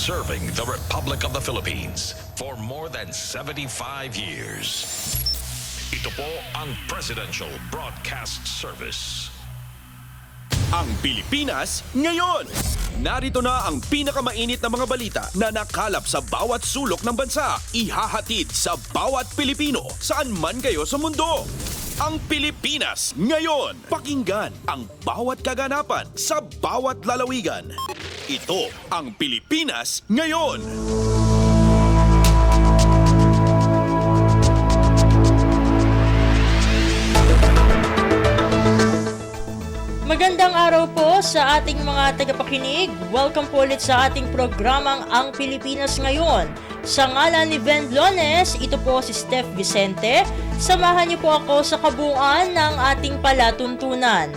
serving the Republic of the Philippines for more than 75 years. Ito po ang Presidential Broadcast Service. Ang Pilipinas Ngayon! Narito na ang pinakamainit na mga balita na nakalap sa bawat sulok ng bansa. Ihahatid sa bawat Pilipino saan man kayo sa mundo. Ang Pilipinas Ngayon! Pakinggan ang bawat kaganapan sa bawat lalawigan. Ito ang Pilipinas Ngayon! Magandang araw po sa ating mga tagapakinig. Welcome po ulit sa ating programang Ang Pilipinas Ngayon. Sa ngalan ni Ben Lones, ito po si Steph Vicente. Samahan niyo po ako sa kabuuan ng ating palatuntunan.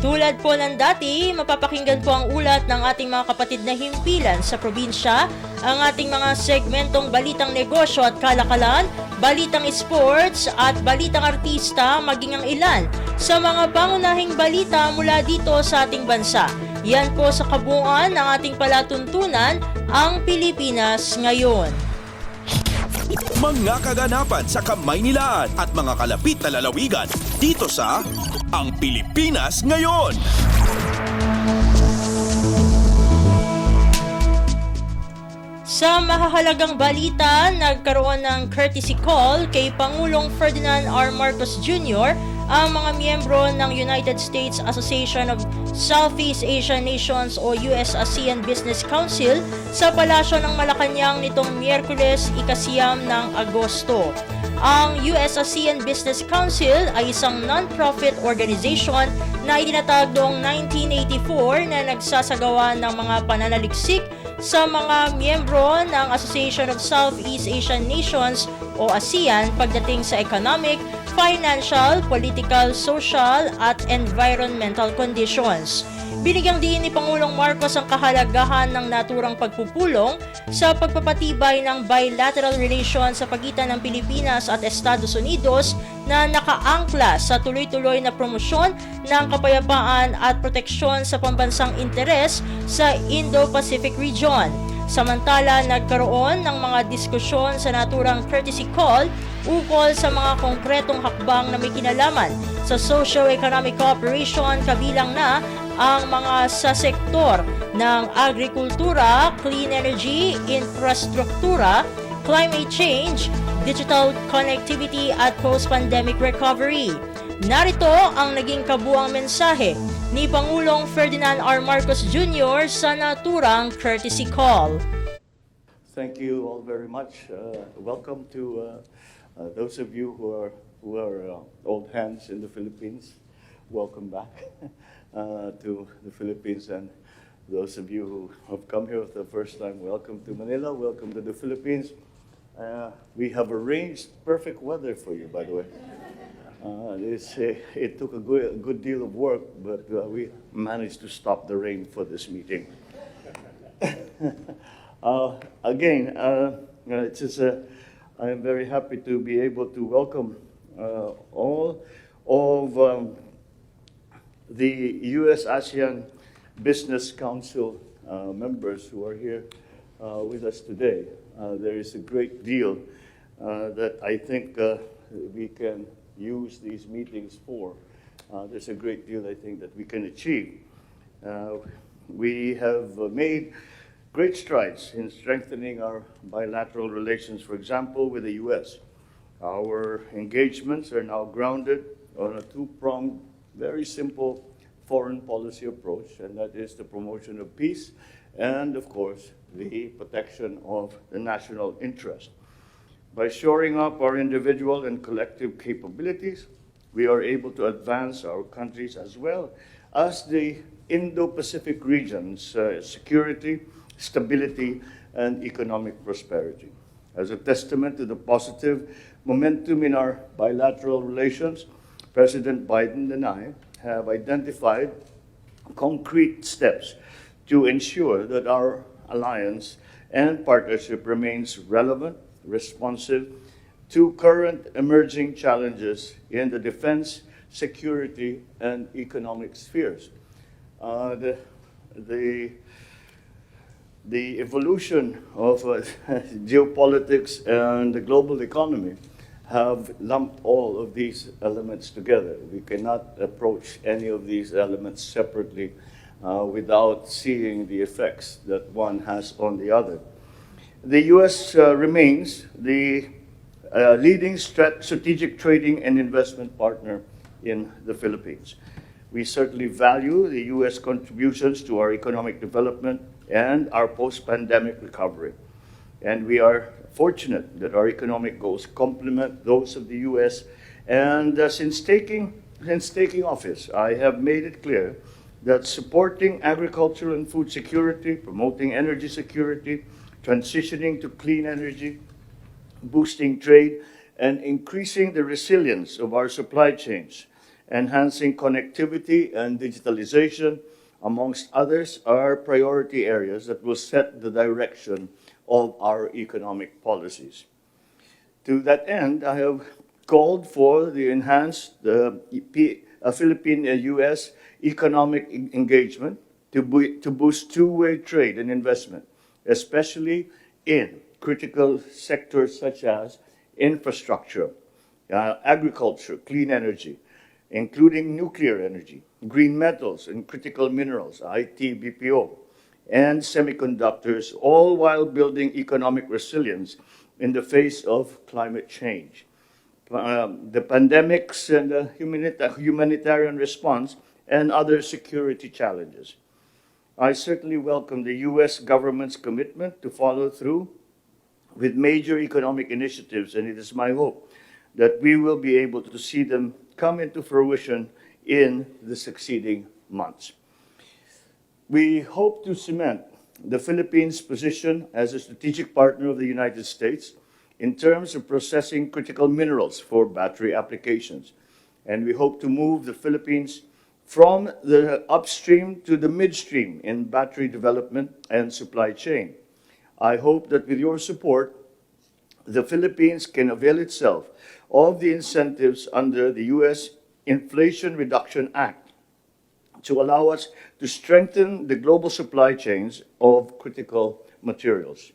Tulad po ng dati, mapapakinggan po ang ulat ng ating mga kapatid na himpilan sa probinsya, ang ating mga segmentong balitang negosyo at kalakalan, balitang sports at balitang artista, maging ang ilan sa mga pangunahing balita mula dito sa ating bansa. Yan po sa kabuuan ng ating palatuntunan, ang Pilipinas Ngayon. Mga kaganapan sa Kamaynilaan at mga kalapit na lalawigan dito sa Ang Pilipinas Ngayon. Sa mahahalagang balita, nagkaroon ng courtesy call kay Pangulong Ferdinand R. Marcos Jr. ang mga miyembro ng United States Association of Southeast Asian Nations o US-ASEAN Business Council sa Palasyo ng Malacanang nitong Miyerkules, ika-9 ng Agosto. Ang US-ASEAN Business Council ay isang non-profit organization na itinatag noong 1984 na nagsasagawa ng mga pananaliksik sa mga miyembro ng Association of Southeast Asian Nations o ASEAN pagdating sa economic, financial, political, social at environmental conditions. Binigyang diin ni Pangulong Marcos ang kahalagahan ng naturang pagpupulong sa pagpapatibay ng bilateral relations sa pagitan ng Pilipinas at Estados Unidos na nakaangkla sa tuloy-tuloy na promosyon ng kapayapaan at proteksyon sa pambansang interes sa Indo-Pacific region. Samantala, nagkaroon ng mga diskusyon sa naturang courtesy call ukol sa mga konkretong hakbang na may kinalaman sa socio-economic cooperation, kabilang na ang mga sa sektor ng agrikultura, clean energy, infrastruktura, climate change, digital connectivity at post-pandemic recovery. Narito ang naging kabuuang mensahe ni Pangulong Ferdinand R. Marcos Jr. sa naturang courtesy call. Thank you all very much. Welcome to those of you who are old hands in the Philippines. Welcome back to the Philippines, and those of you who have come here for the first time, welcome to Manila. Welcome to the Philippines. We have arranged perfect weather for you, by the way. It took a good deal of work, but we managed to stop the rain for this meeting. Again, I am very happy to be able to welcome all of the US-ASEAN Business Council members who are here with us today. There is a great deal that I think we can use these meetings for. There's a great deal, I think, that we can achieve. We have made great strides in strengthening our bilateral relations, for example, with the U.S. Our engagements are now grounded on a two-pronged, very simple foreign policy approach, and that is the promotion of peace and, of course, the protection of the national interest. By shoring up our individual and collective capabilities, we are able to advance our countries as well as the Indo-Pacific region's security, stability, and economic prosperity. As a testament to the positive momentum in our bilateral relations, President Biden and I have identified concrete steps to ensure that our alliance and partnership remains relevant, responsive to current emerging challenges in the defense, security, and economic spheres. the, the, the evolution of geopolitics and the global economy have lumped all of these elements together. We cannot approach any of these elements separately without seeing the effects that one has on the other. The U.S. Remains the leading strategic trading and investment partner in the Philippines. We certainly value the U.S. contributions to our economic development and our post-pandemic recovery. And we are fortunate that our economic goals complement those of the U.S. And since taking office, I have made it clear that supporting agricultural and food security, promoting energy security, transitioning to clean energy, boosting trade, and increasing the resilience of our supply chains, enhancing connectivity and digitalization, amongst others, are priority areas that will set the direction of our economic policies. To that end, I have called for the enhanced Philippine-U.S. economic engagement to boost two-way trade and investment, especially in critical sectors such as infrastructure, agriculture, clean energy, including nuclear energy, green metals and critical minerals, IT, BPO, and semiconductors, all while building economic resilience in the face of climate change. The pandemics and the humanitarian response and other security challenges. I certainly welcome the U.S. government's commitment to follow through with major economic initiatives, and it is my hope that we will be able to see them come into fruition in the succeeding months. We hope to cement the Philippines' position as a strategic partner of the United States in terms of processing critical minerals for battery applications. And we hope to move the Philippines from the upstream to the midstream in battery development and supply chain. I hope that with your support, the Philippines can avail itself of the incentives under the U.S. Inflation Reduction Act to allow us to strengthen the global supply chains of critical materials.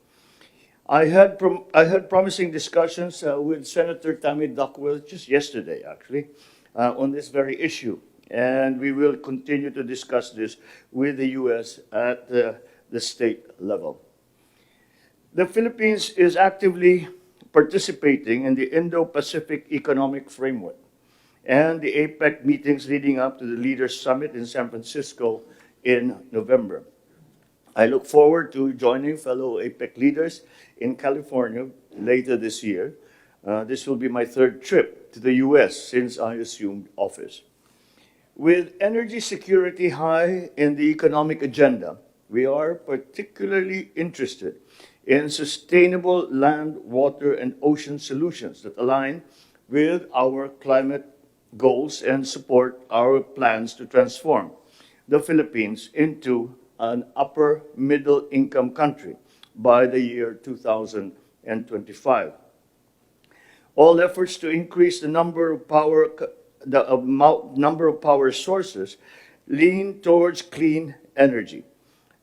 I had promising discussions with Senator Tammy Duckworth just yesterday, actually, on this very issue. And we will continue to discuss this with the U.S. at the state level. The Philippines is actively participating in the Indo-Pacific Economic Framework and the APEC meetings leading up to the Leaders Summit in San Francisco in November. I look forward to joining fellow APEC leaders in California later this year. This will be my third trip to the U.S. since I assumed office. With energy security high in the economic agenda, we are particularly interested in sustainable land, water, and ocean solutions that align with our climate goals and support our plans to transform the Philippines into an upper middle income country by the year 2025. All efforts to increase the number of power sources lean towards clean energy.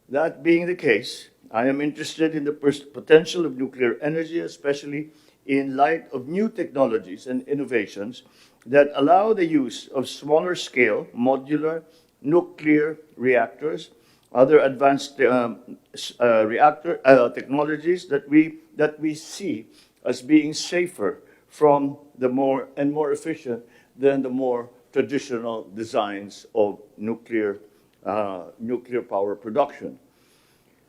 That being the case, I am interested in the potential of nuclear energy, especially in light of new technologies and innovations that allow the use of smaller scale modular nuclear reactors, other advanced reactor technologies that we see as being safer from the more efficient than the more traditional designs of nuclear power production.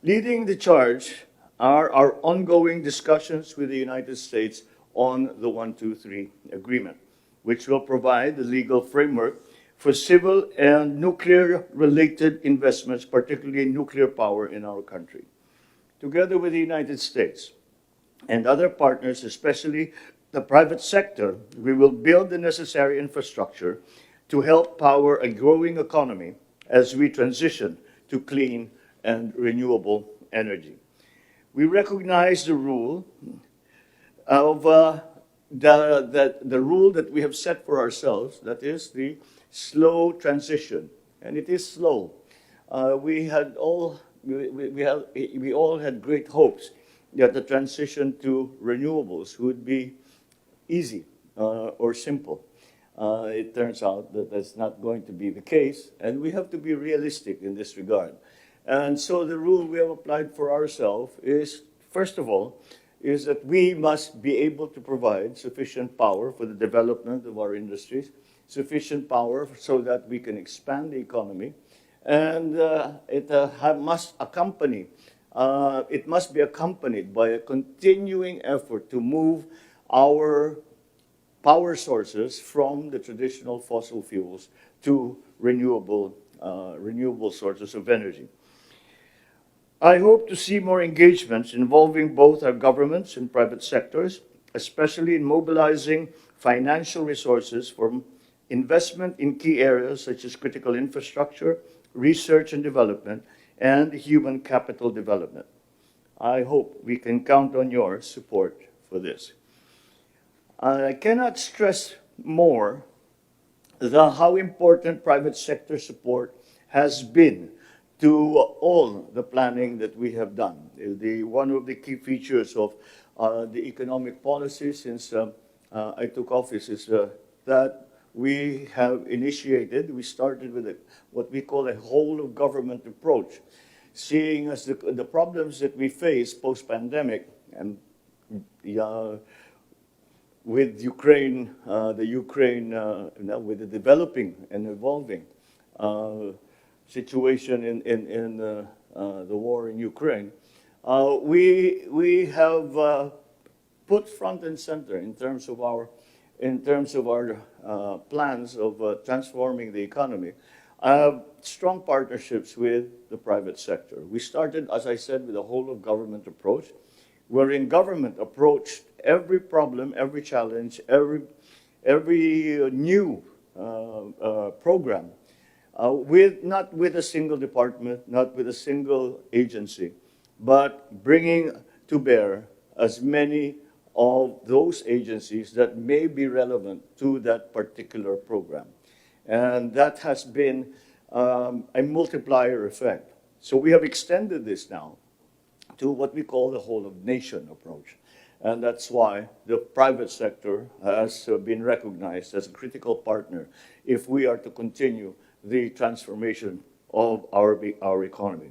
Leading the charge are our ongoing discussions with the United States on the 123 agreement, which will provide the legal framework for civil and nuclear-related investments, particularly in nuclear power in our country. Together with the United States and other partners, especially the private sector, we will build the necessary infrastructure to help power a growing economy as we transition to clean and renewable energy. We recognize the rule of the rule that we have set for ourselves, that is the slow transition, and it is slow. we all had great hopes that the transition to renewables would be easy or simple. It turns out that that's not going to be the case, and we have to be realistic in this regard. And so the rule we have applied for ourselves is, first of all, is that we must be able to provide sufficient power for the development of our industries, sufficient power so that we can expand the economy, and it must be accompanied by a continuing effort to move our power sources from the traditional fossil fuels to renewable sources of energy. I hope to see more engagements involving both our governments and private sectors, especially in mobilizing financial resources for investment in key areas such as critical infrastructure, research and development, and human capital development. I hope we can count on your support for this. I cannot stress more how important private sector support has been to all the planning that we have done. One of the key features of the economic policy since I took office is that we started with what we call a whole of government approach, seeing as the problems that we face post-pandemic and with Ukraine, with the developing and evolving situation in the war in Ukraine, we have put front and center in terms of our plans of transforming the economy, strong partnerships with the private sector. We started, as I said, with a whole of government approach, wherein government approached every problem, every challenge, every new program not with a single department, not with a single agency, but bringing to bear as many of those agencies that may be relevant to that particular program. And that has been a multiplier effect. So we have extended this now to what we call the whole of nation approach. And that's why the private sector has been recognized as a critical partner if we are to continue the transformation of our economy.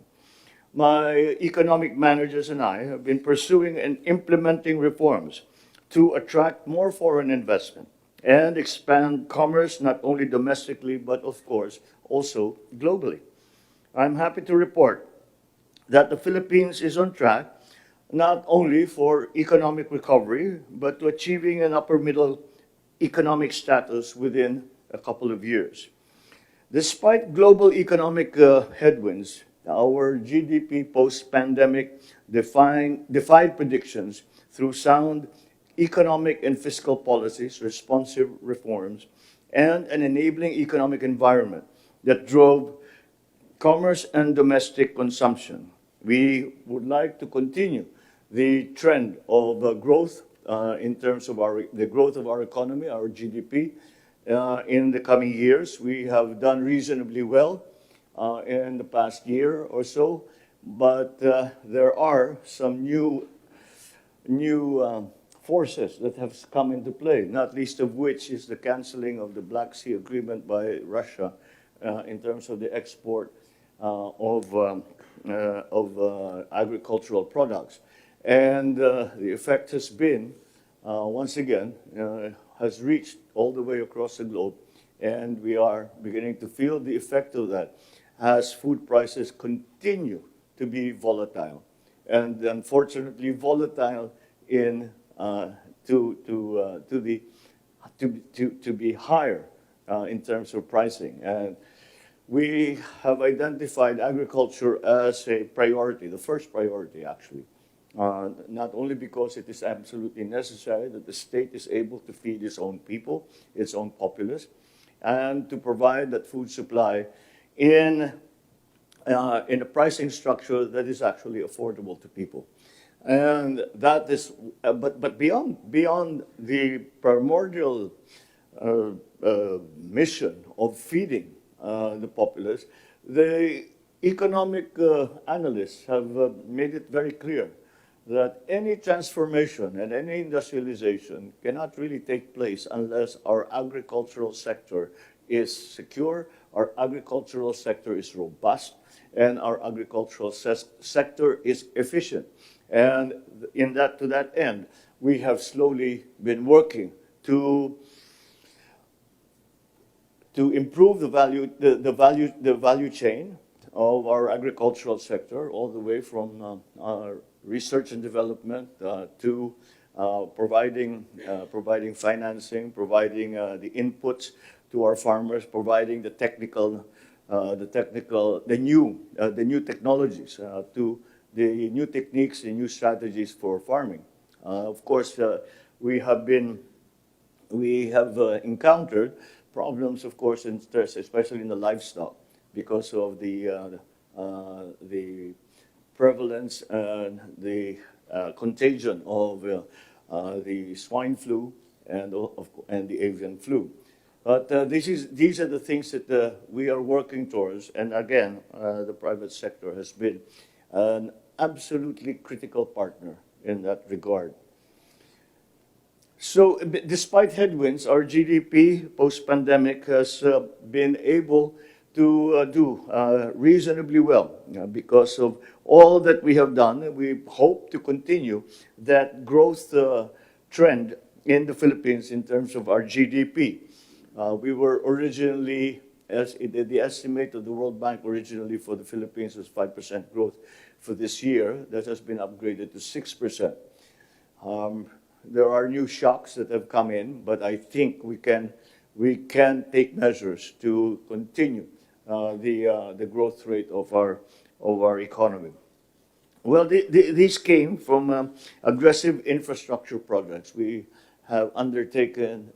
My economic managers and I have been pursuing and implementing reforms to attract more foreign investment and expand commerce not only domestically, but of course also globally. I'm happy to report that the Philippines is on track not only for economic recovery, but to achieving an upper middle economic status within a couple of years. Despite global economic headwinds, our GDP post-pandemic defied predictions through sound economic and fiscal policies, responsive reforms, and an enabling economic environment that drove commerce and domestic consumption. We would like to continue the trend of growth in terms of the growth of our economy, our GDP, in the coming years. We have done reasonably well in the past year or so, but there are some new forces that have come into play, not least of which is the canceling of the Black Sea Agreement by Russia in terms of the export of agricultural products. And the effect has been, once again, has reached all the way across the globe, and we are beginning to feel the effect of that as food prices continue to be volatile, and unfortunately volatile to be higher in terms of pricing. And we have identified agriculture as a priority, the first priority actually. Not only because it is absolutely necessary that the state is able to feed its own people, its own populace, and to provide that food supply in a pricing structure that is actually affordable to people. And that is, but beyond the primordial mission of feeding the populace, the economic analysts have made it very clear that any transformation and any industrialization cannot really take place unless our agricultural sector is secure, our agricultural sector is robust, and our agricultural sector is efficient. And to that end, we have slowly been working to improve the value chain of our agricultural sector, all the way from our research and development to providing financing, providing the inputs to our farmers, providing the new technologies, to the new techniques and new strategies for farming. Of course, we have encountered problems, of course, in stress, especially in the livestock, because of the prevalence and the contagion of the swine flu and the avian flu. But these are the things that we are working towards. And again, the private sector has been an absolutely critical partner in that regard. So despite headwinds, our GDP post-pandemic has been able to do reasonably well because of all that we have done. We hope to continue that growth trend in the Philippines in terms of our GDP. We were originally, the estimate of the World Bank originally for the Philippines was 5% growth for this year. That has been upgraded to 6%. There are new shocks that have come in, but I think we can take measures to continue the growth rate of our economy. Well, these came from aggressive infrastructure projects. We have undertaken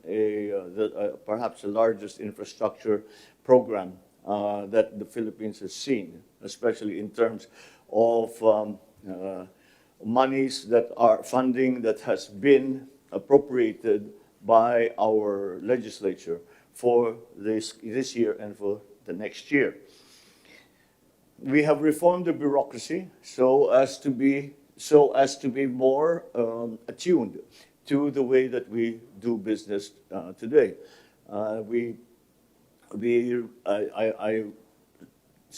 perhaps the largest infrastructure program that the Philippines has seen, especially in terms of monies that are funding that has been appropriated by our legislature for this year and for the next year. We have reformed the bureaucracy so as to be more attuned to the way that we do business today. I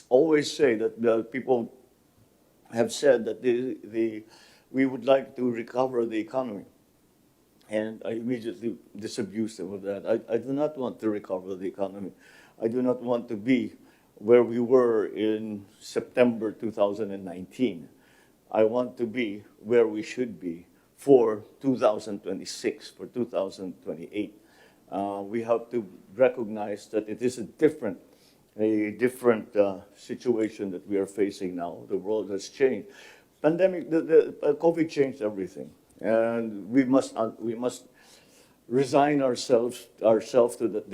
always say that the people have said that we would like to recover the economy. And I immediately disabuse them of that. I do not want to recover the economy. I do not want to be where we were in September 2019. I want to be where we should be for 2026, for 2028. We have to recognize that it is a different situation that we are facing now. The world has changed. Pandemic, the COVID changed everything, and we must resign ourselves to that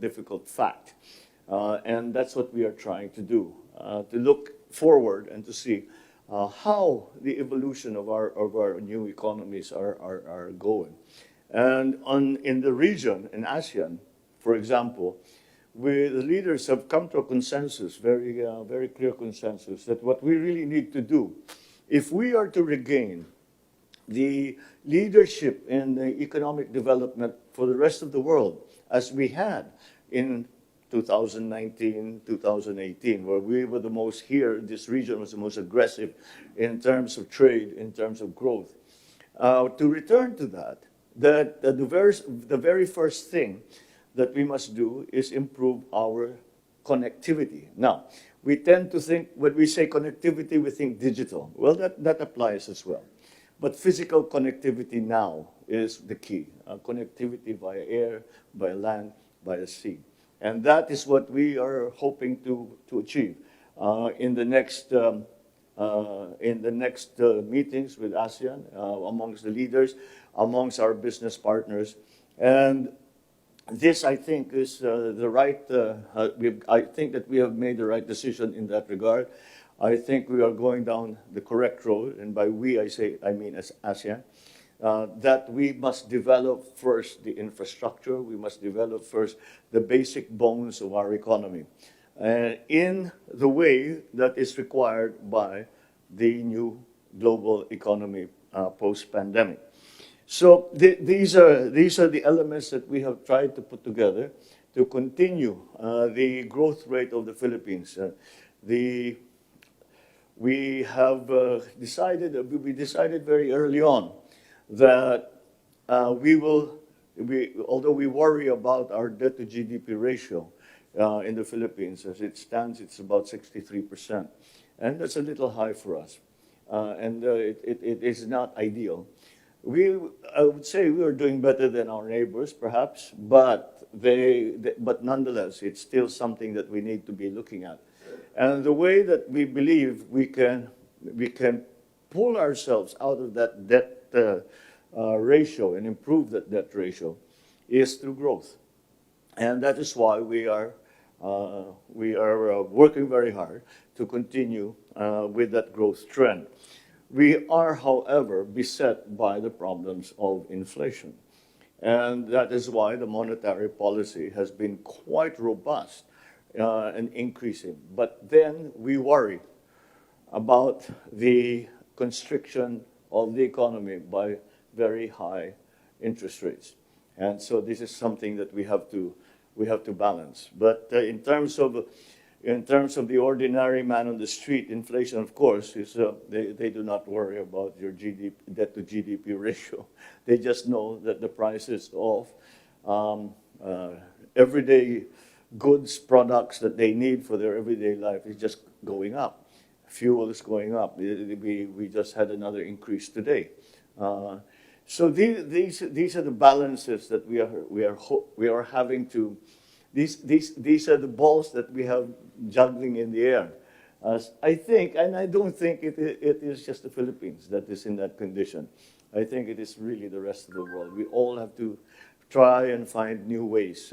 difficult fact, and that's what we are trying to do. To look forward and to see how the evolution of our new economies are going, and in the region, in ASEAN, for example. The leaders have come to a consensus, very clear consensus, that what we really need to do, if we are to regain the leadership in the economic development for the rest of the world, as we had in 2019, 2018, where we were the most here, this region was the most aggressive in terms of trade, in terms of growth. To return to that, the very first thing that we must do is improve our connectivity. Now, we tend to think, when we say connectivity, we think digital. Well, that applies as well. But physical connectivity now is the key. Connectivity via air, by land, by the sea. And that is what we are hoping to achieve in the next meetings with ASEAN, amongst the leaders, amongst our business partners. And this, I think, is the right. I think that we have made the right decision in that regard. I think we are going down the correct road, and by we, I mean as ASEAN. That we must develop first the infrastructure. We must develop first the basic bones of our economy. in the way that is required by the new global economy post-pandemic. So these are the elements that we have tried to put together to continue the growth rate of the Philippines. We have decided very early on that although we worry about our debt to GDP ratio in the Philippines, as it stands, it's about 63%, and that's a little high for us, and it is not ideal. I would say we are doing better than our neighbors, perhaps, but nonetheless, it's still something that we need to be looking at. And the way that we believe we can pull ourselves out of that debt ratio and improve that debt ratio is through growth. And that is why we are working very hard to continue with that growth trend. We are, however, beset by the problems of inflation. And that is why the monetary policy has been quite robust and increasing. But then we worry about the constriction of the economy by very high interest rates. And so this is something that we have to balance. But in terms of the ordinary man on the street, inflation, of course, is they do not worry about your debt to GDP ratio. They just know that the prices of everyday goods, products that they need for their everyday life is just going up. Fuel is going up. We just had another increase today. So these are the balances that we are having to. These are the balls that we have juggling in the air. I think, and I don't think it is just the Philippines that is in that condition. I think it is really the rest of the world. We all have to try and find new ways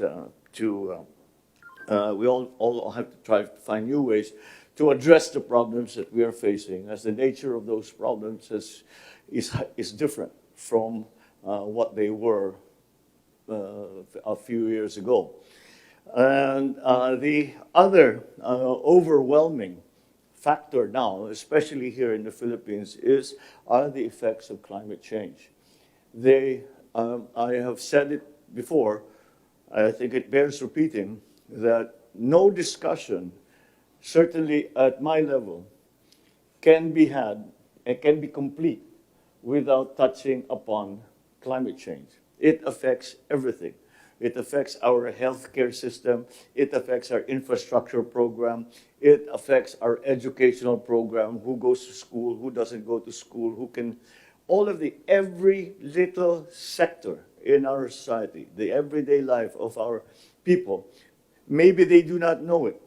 we all have to try to find new ways to address the problems that we are facing, as the nature of those problems is different from what they were a few years ago. And the other overwhelming factor now, especially here in the Philippines, are the effects of climate change. I have said it before, I think it bears repeating, that no discussion, certainly at my level, can be had and can be complete without touching upon climate change. It affects everything. It affects our healthcare system. It affects our infrastructure program. It affects our educational program. Who goes to school? Who doesn't go to school? Every little sector in our society, the everyday life of our people, maybe they do not know it,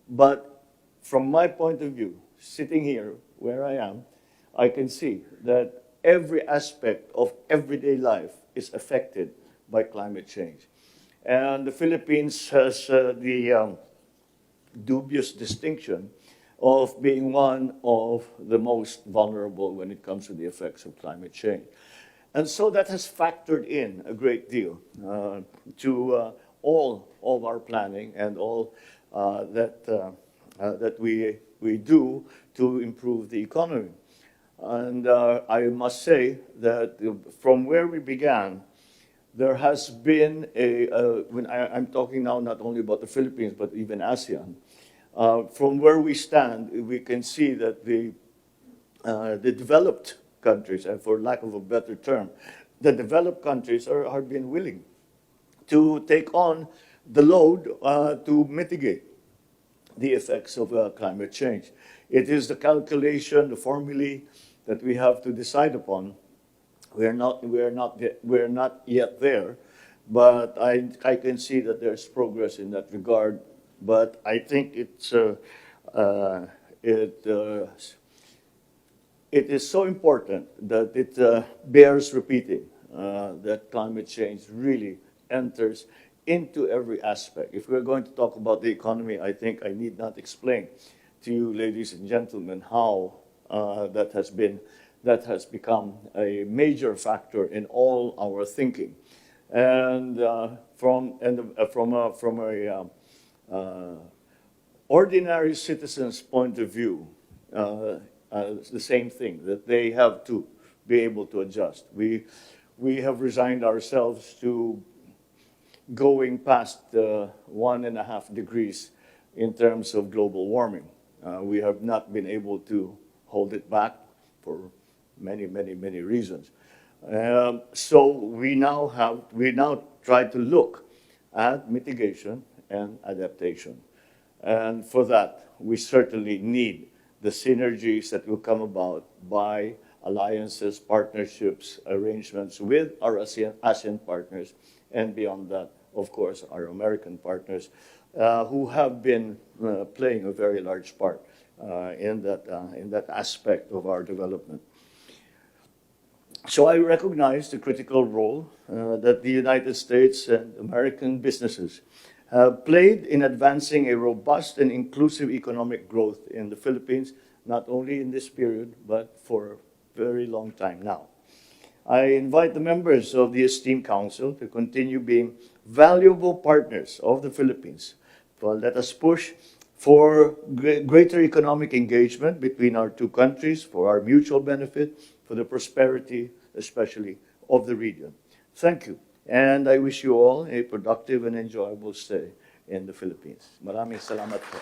but from my point of view, sitting here where I am, I can see that every aspect of everyday life is affected by climate change. And the Philippines has the dubious distinction of being one of the most vulnerable when it comes to the effects of climate change. And so that has factored in a great deal to all of our planning and all that we do to improve the economy. And I must say that from where we began, there has been I'm talking now not only about the Philippines, but even ASEAN. From where we stand, we can see that the developed countries, and for lack of a better term, the developed countries are being willing to take on the load to mitigate the effects of climate change. It is the calculation, the formulae that we have to decide upon. We're not yet there, but I can see that there's progress in that regard. But I think it is so important that it bears repeating that climate change really enters into every aspect. If we're going to talk about the economy, I think I need not explain to you, ladies and gentlemen, how that has become a major factor in all our thinking. And from ordinary citizens' point of view, the same thing, that they have to be able to adjust. We have resigned ourselves to going past 1.5 degrees in terms of global warming. We have not been able to hold it back for many, many, many reasons. So we now try to look at mitigation and adaptation. And for that, we certainly need the synergies that will come about by alliances, partnerships, arrangements with our ASEAN partners, and beyond that, of course, our American partners, who have been playing a very large part in that aspect of our development. So I recognize the critical role that the United States and American businesses have played in advancing a robust and inclusive economic growth in the Philippines, not only in this period, but for a very long time now. I invite the members of the esteemed council to continue being valuable partners of the Philippines. Well, let us push for greater economic engagement between our two countries, for our mutual benefit, for the prosperity, especially of the region. Thank you. And I wish you all a productive and enjoyable stay in the Philippines. Maraming salamat po.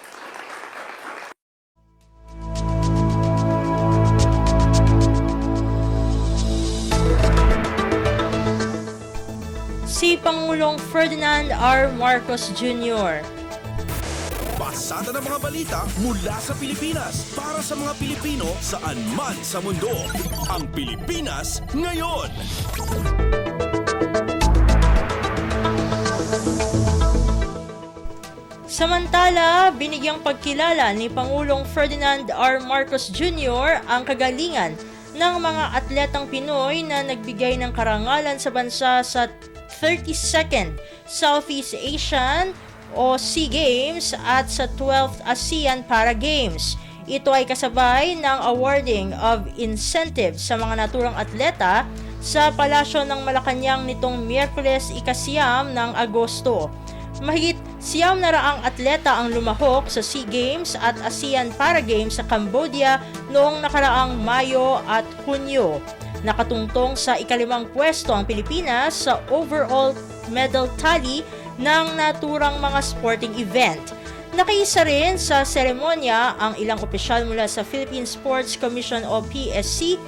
Si Pangulong Ferdinand R. Marcos Jr. Pasada ng mga balita mula sa Pilipinas para sa mga Pilipino saan man sa mundo. Ang Pilipinas Ngayon. Samantala, binigyang pagkilala ni Pangulong Ferdinand R. Marcos Jr. ang kagalingan ng mga atletang Pinoy na nagbigay ng karangalan sa bansa sa 32nd Southeast Asian o SEA Games at sa 12th ASEAN Para Games. Ito ay kasabay ng awarding of incentives sa mga naturang atleta sa Palasyo ng Malacanang nitong Miyerkules ika-9 ng Agosto. Mahigit 900 atleta ang lumahok sa SEA Games at ASEAN Para Games sa Cambodia noong nakaraang Mayo at Hunyo. Nakatungtong sa ika-5 pwesto ang Pilipinas sa overall medal tally ng naturang mga sporting event. Nakiisa rin sa seremonya ang ilang opisyal mula sa Philippine Sports Commission o PSC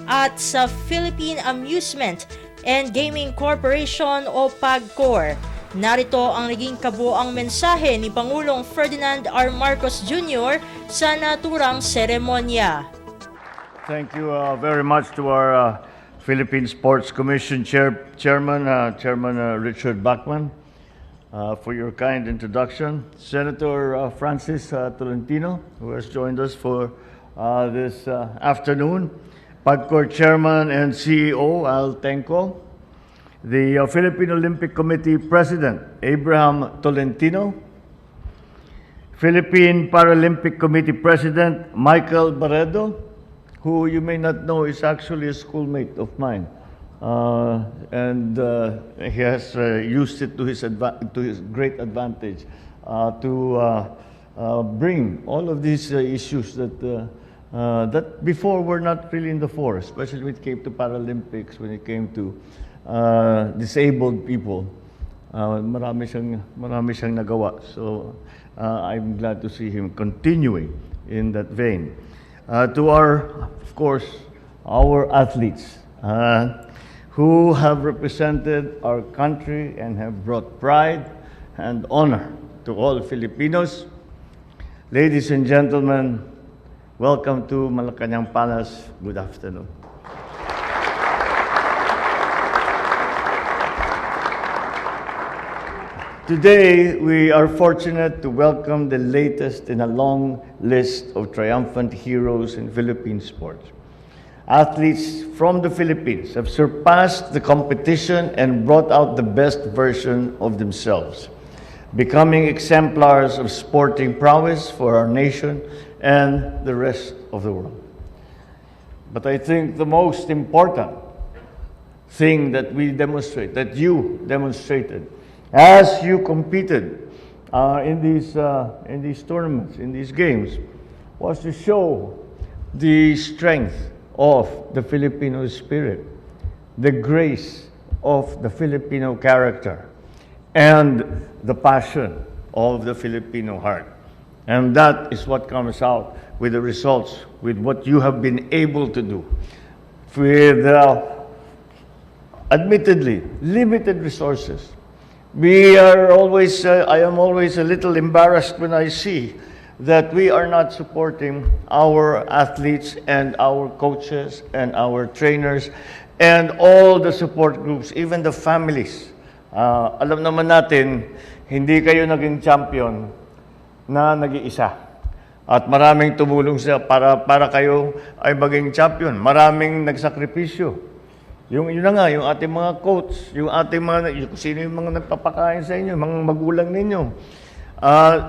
at sa Philippine Amusement and Gaming Corporation o PAGCOR. Narito ang naging kabuoang mensahe ni Pangulong Ferdinand R. Marcos Jr. sa naturang seremonya. Thank you very much to our Philippine Sports Commission Chairman Richard Bachman, for your kind introduction. Senator Francis Tolentino, who has joined us for this afternoon. PAGCOR Chairman and CEO Al Tenco. The Philippine Olympic Committee President Abraham Tolentino. Philippine Paralympic Committee President Michael Barredo, who you may not know is actually a schoolmate of mine. And he has used it to his great advantage to bring all of these issues that before were not really in the fore, especially when it came to Paralympics, when it came to disabled people. Marami siyang nagawa. So I'm glad to see him continuing in that vein. To of course, our athletes who have represented our country and have brought pride and honor to all Filipinos. Ladies and gentlemen, welcome to Malacanang Palace. Good afternoon. Today, we are fortunate to welcome the latest in a long list of triumphant heroes in Philippine sports. Athletes from the Philippines have surpassed the competition and brought out the best version of themselves, becoming exemplars of sporting prowess for our nation and the rest of the world. But I think the most important thing that we demonstrate, that you demonstrated, as you competed in these tournaments, in these games, was to show the strength of the Filipino spirit, the grace of the Filipino character, and the passion of the Filipino heart. And that is what comes out with the results, with what you have been able to do. With admittedly limited resources, I am always a little embarrassed when I see that we are not supporting our athletes and our coaches and our trainers and all the support groups, even the families. Alam naman natin, hindi kayo naging champion na nag-iisa. At maraming tumulong para kayo ay maging champion. Maraming nagsakripisyo. Yun na nga, yung ating mga coach, yung ating sino yung mga nagpapakain sa inyo, mga magulang ninyo.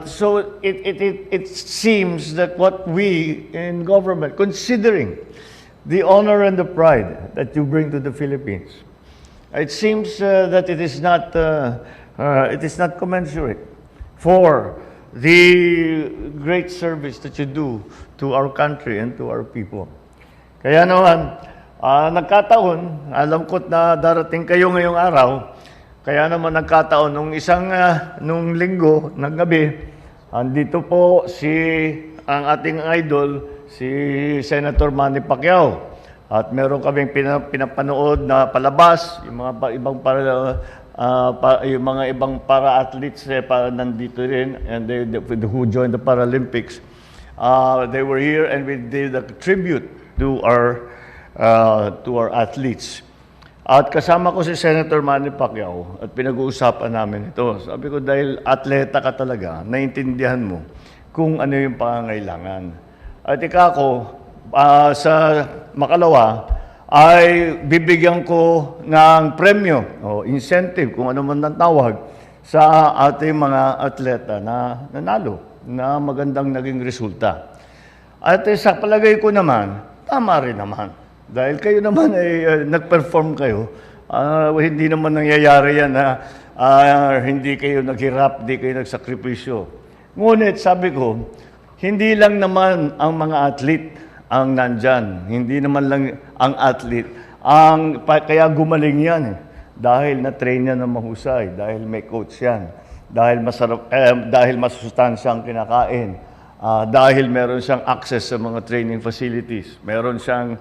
So it seems that what we in government, considering the honor and the pride that you bring to the Philippines, it seems that it is not commensurate for the great service that you do to our country and to our people. Kaya naman, nagkataon, alam ko't na darating kayo ngayong araw, kaya naman nagkataon, nung linggo, ng gabi, andito po ang ating idol, si Senator Manny Pacquiao. At meron kaming pinapanood na palabas, yung mga ibang para-athletes nandito rin, and who joined the Paralympics. They were here and we did a tribute to our athletes. At kasama ko si Senator Manny Pacquiao at pinag-uusapan namin ito. Sabi ko, dahil atleta ka talaga, naintindihan mo kung ano yung pangangailangan. At ko, sa makalawa, ay bibigyan ko ng premyo o incentive, kung ano man ang tawag, sa ating mga atleta na nanalo, na magandang naging resulta. At sa palagay ko naman, tama rin naman. Dahil kayo naman ay nag-perform kayo, hindi naman nangyayari yan na hindi kayo naghirap, hindi kayo nagsakripisyo. Ngunit sabi ko, hindi lang naman ang mga athlete ang nandyan. Hindi naman lang ang athlete. Kaya gumaling yan dahil na-train yan ng mahusay, dahil may coach yan, dahil masustansya ang kinakain. Dahil meron siyang access sa mga training facilities, meron siyang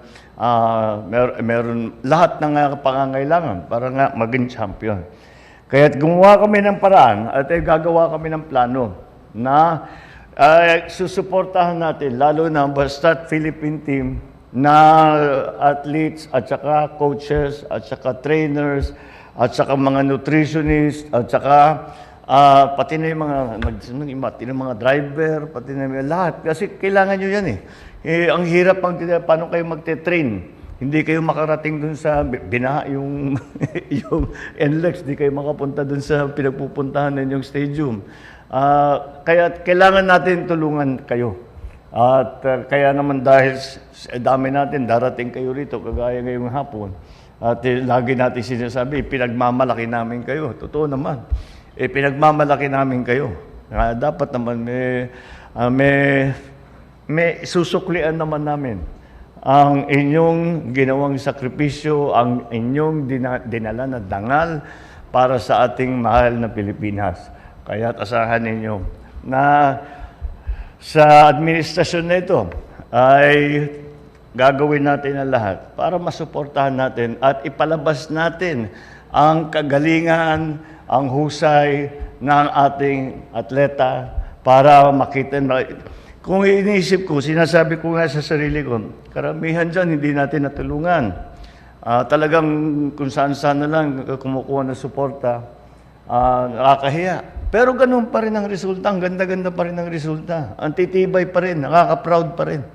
meron lahat ng pangangailangan para nga maging champion. Kaya gumawa kami ng paraan at gagawa kami ng plano na susuportahan natin, lalo na basta Philippine team na athletes at saka coaches at saka trainers at saka mga nutritionists at saka pati na yung mga driver, pati na yung lahat. Kasi kailangan nyo yan ang hirap paano kayo magte-train. Hindi kayo makarating dun sa binaha yung NLEX, hindi kayo makapunta dun sa pinagpupuntahan ninyong stadium. Kaya kailangan natin tulungan kayo. At kaya naman dahil dami natin, darating kayo rito, kagaya ngayong hapon. At lagi natin sinasabi, pinagmamalaki namin kayo. Totoo naman. Pinagmamalaki namin kayo. Dapat naman may susuklian naman namin ang inyong ginawang sakripisyo, ang inyong dinala na dangal para sa ating mahal na Pilipinas. Kaya asahan ninyo na sa administrasyon na ito ay gagawin natin ang lahat para masuportahan natin at ipalabas natin ang kagalingan, ang husay ng ating atleta para makita. Kung iniisip ko, sinasabi ko nga sa sarili ko, karamihan dyan hindi natin natulungan. Talagang kung saan-saan na lang kumukuha ng suporta, nakakahiya. Pero ganun pa rin ang resulta, ang ganda-ganda pa rin ang resulta. Ang titibay pa rin, nakaka-proud pa rin.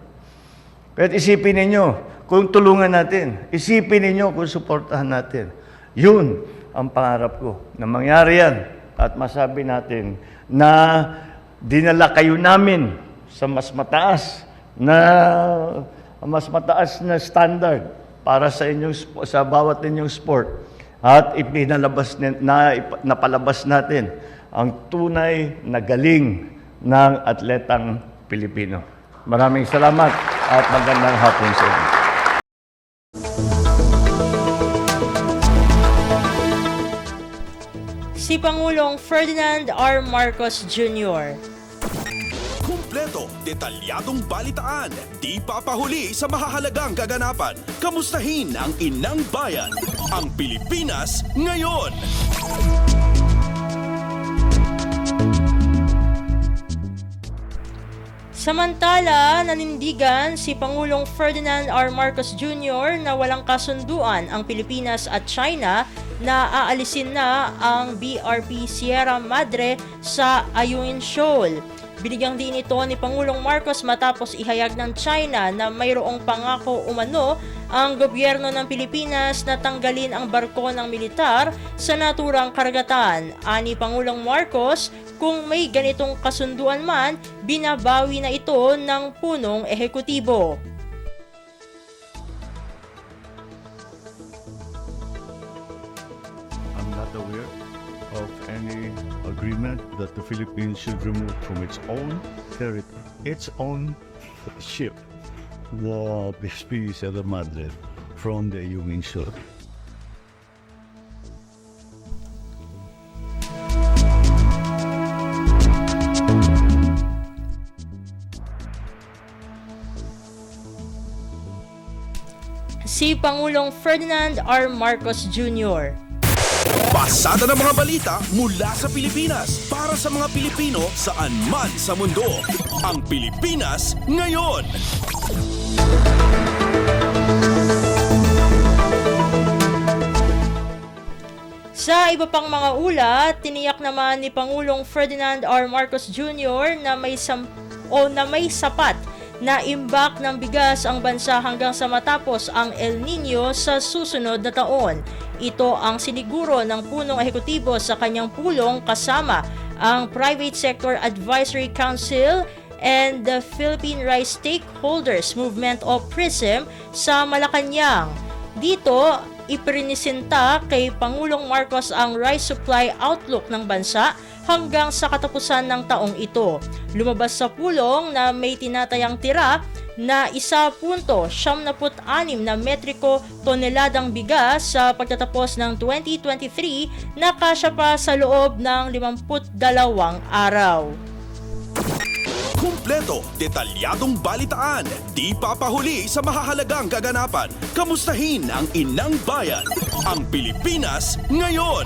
Kaya isipin ninyo kung tulungan natin, isipin ninyo kung suportahan natin. Yun ang pangarap ko, na mangyari yan at masabi natin na dinala kayo namin sa mas mataas na standard para sa bawat inyong sport at napalabas natin ang tunay na galing ng atletang Pilipino. Maraming salamat at magandang hapon sa inyo. Si Pangulong Ferdinand R. Marcos Jr. Kumpleto, detalyadong balitaan, di papahuli sa mahahalagang kaganapan. Kamustahin ang inang bayan, ang Pilipinas ngayon. Samantala, nanindigan si Pangulong Ferdinand R. Marcos Jr. na walang kasunduan ang Pilipinas at China na aalisin na ang BRP Sierra Madre sa Ayungin Shoal. Binigyang din ito ni Pangulong Marcos matapos ihayag ng China na mayroong pangako umano ang gobyerno ng Pilipinas na tanggalin ang barko ng militar sa naturang karagatan. Ani Pangulong Marcos, kung may ganitong kasunduan man, binabawi na ito ng punong ehekutibo. I'm not aware of any agreement that the Philippines should remove from its own territory, its own ship, the PSP Sierra Madre, from the Ayungin Shore. Si Pangulong Ferdinand R. Marcos Jr. Pasada ng mga balita mula sa Pilipinas para sa mga Pilipino saan man sa mundo. Ang Pilipinas ngayon. Sa iba pang mga ulat, tiniyak naman ni Pangulong Ferdinand R. Marcos Jr. na may sapat na imbak ng bigas ang bansa hanggang sa matapos ang El Nino sa susunod na taon. Ito ang siniguro ng punong ehekutibo sa kanyang pulong kasama ang Private Sector Advisory Council and the Philippine Rice Stakeholders Movement o PRISM sa Malacanang. Dito, iprinisinta kay Pangulong Marcos ang rice supply outlook ng bansa hanggang sa katapusan ng taong ito. Lumabas sa pulong na may tinatayang tira na 1.76 na metriko toneladang bigas sa pagtatapos ng 2023 na kasya pa sa loob ng 52 araw. Kumpleto, detalyadong balitaan, di papahuli sa mahahalagang kaganapan. Kamustahin ang inang bayan, ang Pilipinas ngayon.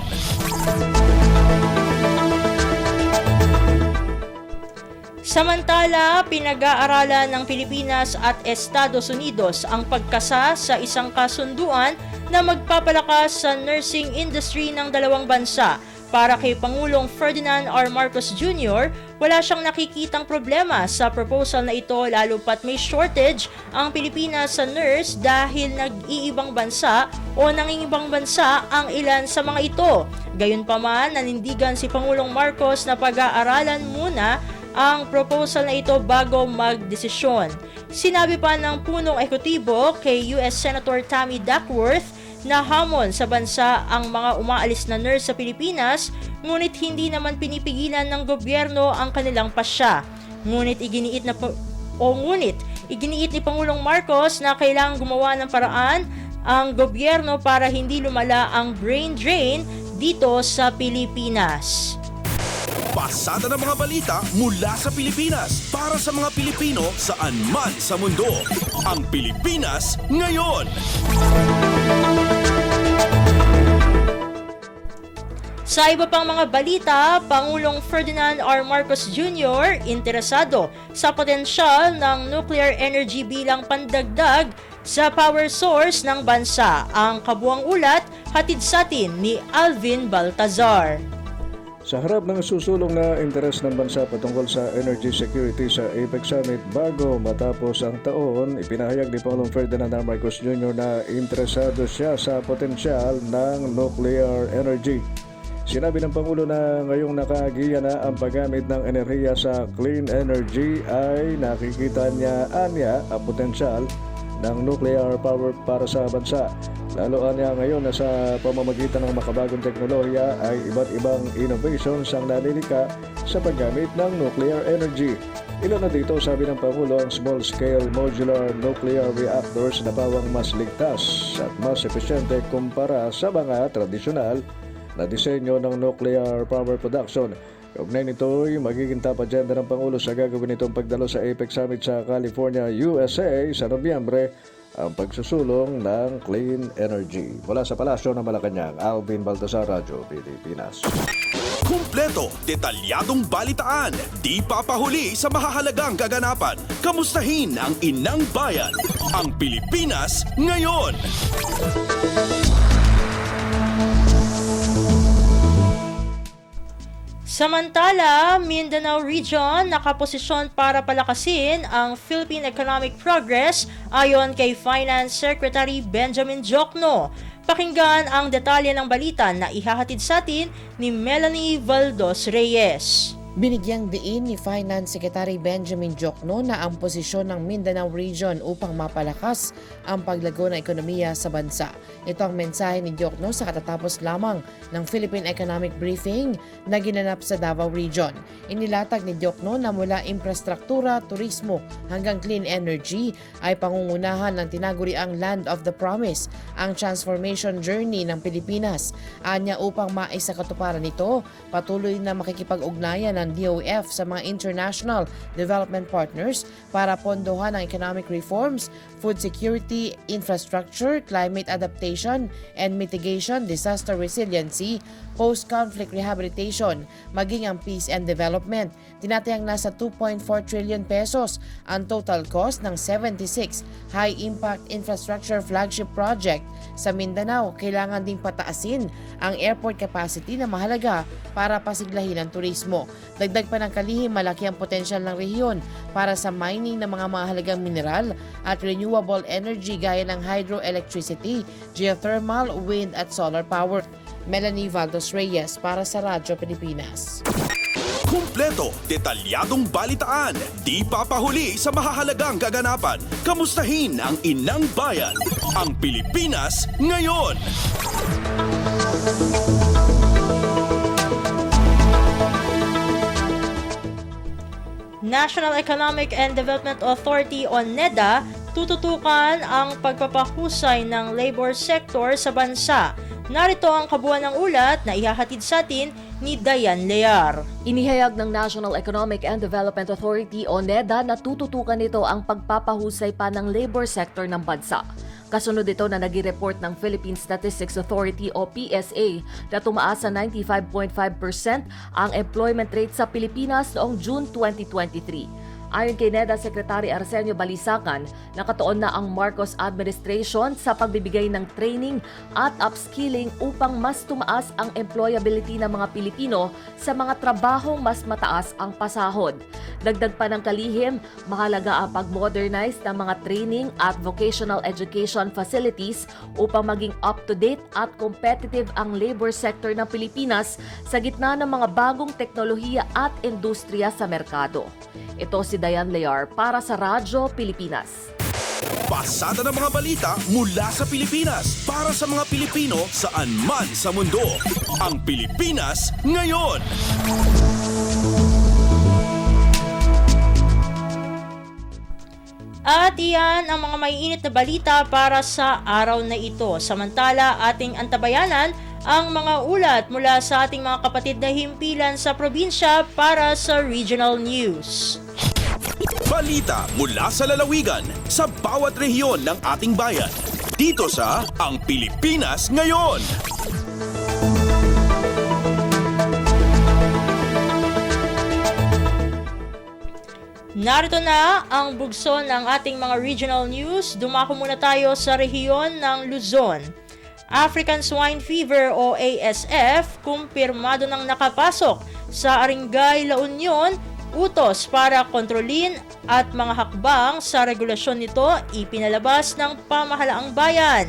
Samantala, pinag-aaralan ng Pilipinas at Estados Unidos ang pagkasa sa isang kasunduan na magpapalakas sa nursing industry ng dalawang bansa. Para kay Pangulong Ferdinand R. Marcos Jr., wala siyang nakikitang problema sa proposal na ito lalo pat may shortage ang Pilipinas sa nurse dahil nag-iibang bansa o nangingibang bansa ang ilan sa mga ito. Gayunpaman, nanindigan si Pangulong Marcos na pag-aaralan muna ang proposal na ito bago magdesisyon. Sinabi pa ng punong ehekutibo kay US Senator Tammy Duckworth na hamon sa bansa ang mga umaalis na nurse sa Pilipinas, ngunit hindi naman pinipigilan ng gobyerno ang kanilang pasya. Ngunit iginiit ni Pangulong Marcos na kailangang gumawa ng paraan ang gobyerno para hindi lumala ang brain drain dito sa Pilipinas. Pasada ng mga balita mula sa Pilipinas para sa mga Pilipino saan man sa mundo. Ang Pilipinas ngayon. Sa iba pang mga balita, Pangulong Ferdinand R. Marcos Jr. interesado sa potensyal ng nuclear energy bilang pandagdag sa power source ng bansa. Ang kabuang ulat, hatid sa atin ni Alvin Baltazar. Sa harap ng susulong na interes ng bansa patungkol sa energy security sa APEC Summit bago matapos ang taon, ipinahayag ni Pangulong Ferdinand R. Marcos Jr. na interesado siya sa potensyal ng nuclear energy. Sinabi ng Pangulo na ngayong nakagiya na ang paggamit ng enerhiya sa clean energy ay nakikita niya ang potensyal ng nuclear power para sa bansa. Lalo niya ngayon na sa pamamagitan ng makabagong teknolohiya ay iba't ibang innovations ang nalilika sa paggamit ng nuclear energy. Ilan na dito, sabi ng Pangulo, ang small-scale modular nuclear reactors na pawang mas ligtas at mas epesyente kumpara sa mga tradisyonal na disenyo ng nuclear power production. Kaugnay nito'y magiging top agenda ng Pangulo sa gagawin itong pagdalo sa APEC Summit sa California, USA sa Nobyembre, ang pagsusulong ng clean energy. Mula sa Palasyo ng Malacanang, Alvin Baltasar, Radyo Pilipinas. Kumpleto, detalyadong balitaan, di papahuli sa mahahalagang kaganapan. Kamustahin ang inang bayan, ang Pilipinas ngayon. Samantala, Mindanao Region nakaposisyon para palakasin ang Philippine Economic Progress ayon kay Finance Secretary Benjamin Jokno. Pakinggan ang detalye ng balita na ihahatid sa atin ni Melanie Valdos Reyes. Binigyang diin ni Finance Secretary Benjamin Jokno na ang posisyon ng Mindanao Region upang mapalakas ang paglago ng ekonomiya sa bansa. Ito ang mensahe ni Jokno sa katatapos lamang ng Philippine Economic Briefing na ginanap sa Davao Region. Inilatag ni Jokno na mula infrastruktura, turismo hanggang clean energy ay pangungunahan ng tinaguriang Land of the Promise ang transformation journey ng Pilipinas. Anya upang maisakatuparan nito, patuloy na makikipag-ugnayan ng DOF sa mga international development partners para pondohan ang economic reforms, food security, infrastructure, climate adaptation and mitigation, disaster resiliency, post-conflict rehabilitation, maging ang peace and development. Tinatayang nasa 2.4 trillion pesos ang total cost ng 76 high-impact infrastructure flagship project sa Mindanao. Kailangan ding pataasin ang airport capacity na mahalaga para pasiglahin ang turismo. Dagdag pa ng kalihim, malaki ang potensyal ng rehiyon para sa mining ng mga mahalagang mineral at renewable energy gaya ng hydroelectricity, geothermal, wind at solar power. Melanie Valdos Reyes para sa Radyo Pilipinas. Kumpleto, detalyadong balitaan, di papahuli sa mahahalagang kaganapan. Kamustahin ang inang bayan, ang Pilipinas ngayon. National Economic and Development Authority o NEDA tututukan ang pagpapahusay ng labor sector sa bansa. Narito ang kabuuan ng ulat na ihahatid sa atin ni Dayan Lear. Inihayag ng National Economic and Development Authority o NEDA na tututukan nito ang pagpapahusay pa ng labor sector ng bansa. Kasunod ito na nag-report ng Philippine Statistics Authority o PSA na tumaas sa 95.5% ang employment rate sa Pilipinas noong June 2023. Ayon kay NEDA Secretary Arsenio Balisacan, nakatuon na ang Marcos administration sa pagbibigay ng training at upskilling upang mas tumaas ang employability ng mga Pilipino sa mga trabahong mas mataas ang pasahod. Dagdag pa ng kalihim, mahalaga ang pag-modernize ng mga training at vocational education facilities upang maging up-to-date at competitive ang labor sector ng Pilipinas sa gitna ng mga bagong teknolohiya at industriya sa merkado. Ito si Dayan Lear para sa Radyo Pilipinas. Pasada ng mga balita mula sa Pilipinas para sa mga Pilipino saan man sa mundo. Ang Pilipinas ngayon. At iyan ang mga maiinit na balita para sa araw na ito. Samantala, ating antabayanan ang mga ulat mula sa ating mga kapatid na himpilan sa probinsya para sa regional news. Balita mula sa lalawigan sa bawat rehiyon ng ating bayan. Dito sa Ang Pilipinas Ngayon. Narito na ang bugso ng ating mga regional news. Dumako muna tayo sa rehiyon ng Luzon. African Swine Fever o ASF, kumpirmado ng nakapasok sa Arengay, La Union. Utos para kontrolin at mga hakbang sa regulasyon nito ipinalabas ng pamahalaang bayan.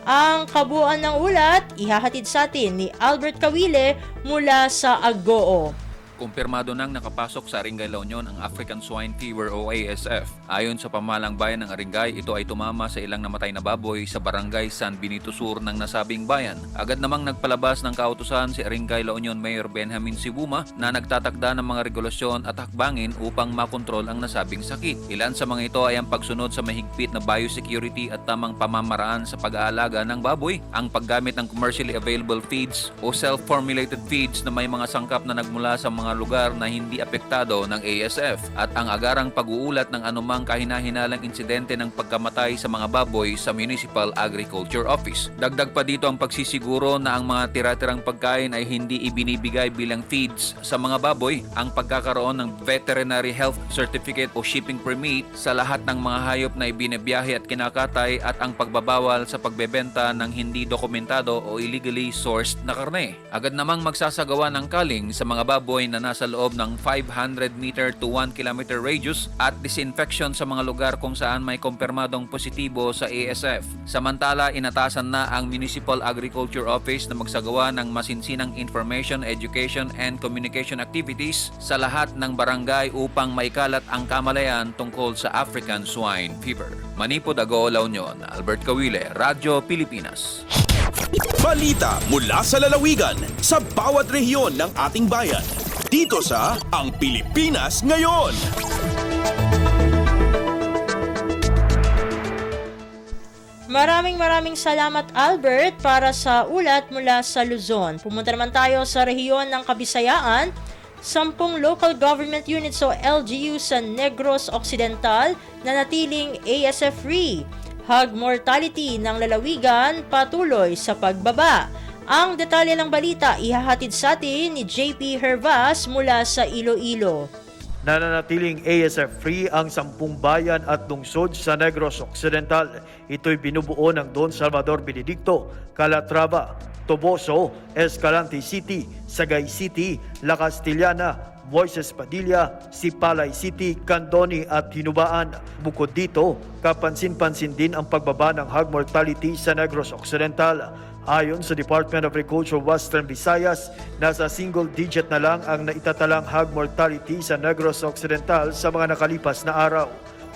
Ang kabuuan ng ulat ihahatid sa atin ni Albert Kawile mula sa Agoo. Kumpirmado nang nakapasok sa Aringay La Union ang African Swine Fever o ASF. Ayon sa pamahalang bayan ng Aringay, ito ay tumama sa ilang namatay na baboy sa barangay San Benito Sur ng nasabing bayan. Agad namang nagpalabas ng kautusan si Aringay La Union Mayor Benjamin Sibuma na nagtatakda ng mga regulasyon at hakbangin upang makontrol ang nasabing sakit. Ilan sa mga ito ay ang pagsunod sa mahigpit na biosecurity at tamang pamamaraan sa pag-aalaga ng baboy, ang paggamit ng commercially available feeds o self-formulated feeds na may mga sangkap na nagmula sa mga lugar na hindi apektado ng ASF, at ang agarang pag-uulat ng anumang kahina-hinalang insidente ng pagkamatay sa mga baboy sa Municipal Agriculture Office. Dagdag pa dito ang pagsisiguro na ang mga tira-tirang pagkain ay hindi ibinibigay bilang feeds sa mga baboy, ang pagkakaroon ng Veterinary Health Certificate o Shipping Permit sa lahat ng mga hayop na ibinibiyahe at kinakatay, at ang pagbabawal sa pagbebenta ng hindi dokumentado o illegally sourced na karne. Agad namang magsasagawa ng culling sa mga baboy na nasa loob ng 500 meter to 1 kilometer radius at disinfection sa mga lugar kung saan may kumpirmadong positibo sa ASF. Samantala, inatasan na ang Municipal Agriculture Office na magsagawa ng masinsinang information, education and communication activities sa lahat ng barangay upang maikalat ang kamalayan tungkol sa African Swine Fever. Manipod, Agosto, La Union, Albert Kawile, Radyo Pilipinas. Balita mula sa lalawigan sa bawat rehiyon ng ating bayan. Dito sa Ang Pilipinas Ngayon. Maraming salamat Albert para sa ulat mula sa Luzon. Pumunta naman tayo sa rehiyon ng Kabisayaan. 10 local government units o LGU sa Negros Occidental na natiling ASF-free. Hog mortality ng lalawigan patuloy sa pagbaba. Ang detalye ng balita ihahatid sa atin ni JP Hervas mula sa Iloilo. Nananatiling ASF-free ang 10 bayan at lungsod sa Negros Occidental. Ito'y binubuo ng Don Salvador Benedicto, Calatrava, Toboso, Escalante City, Sagay City, La Castellana, Moises Padilla, Sipalay City, Candoni at Hinubaan. Bukod dito, kapansin-pansin din ang pagbaba ng hog mortality sa Negros Occidental. Ayon sa Department of Agriculture Western Visayas, nasa single digit na lang ang naitatalang hog mortality sa Negros Occidental sa mga nakalipas na araw.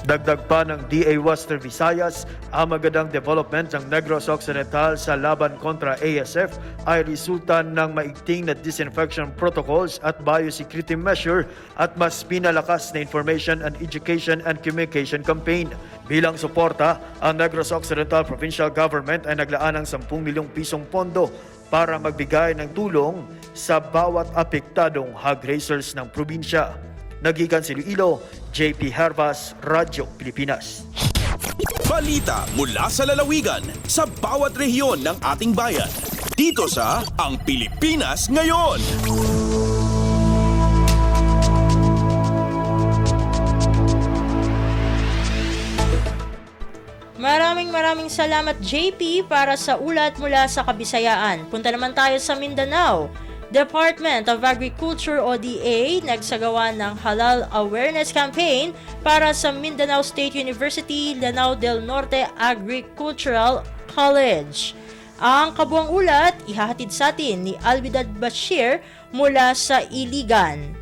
Dagdag pa ng DA Western Visayas, ang magandang development ng Negros Occidental sa laban kontra ASF ay resulta ng maigting na disinfection protocols at biosecurity measure at mas pinalakas na information and education and communication campaign. Bilang suporta, ang Negros Occidental Provincial Government ay naglaan ng 10 milyong pisong pondo para magbigay ng tulong sa bawat apektadong hog raisers ng probinsya. Nagikan si Iloilo, JP Hervas, Radyo Pilipinas. Balita mula sa lalawigan sa bawat rehiyon ng ating bayan. Dito sa Ang Pilipinas Ngayon. Maraming salamat JP para sa ulat mula sa Kabisayaan. Punta naman tayo sa Mindanao. Department of Agriculture o DA nagsagawa ng Halal Awareness Campaign para sa Mindanao State University Lanao del Norte Agricultural College. Ang kabuang ulat ihahatid sa atin ni Alvidad Bashir mula sa Iligan.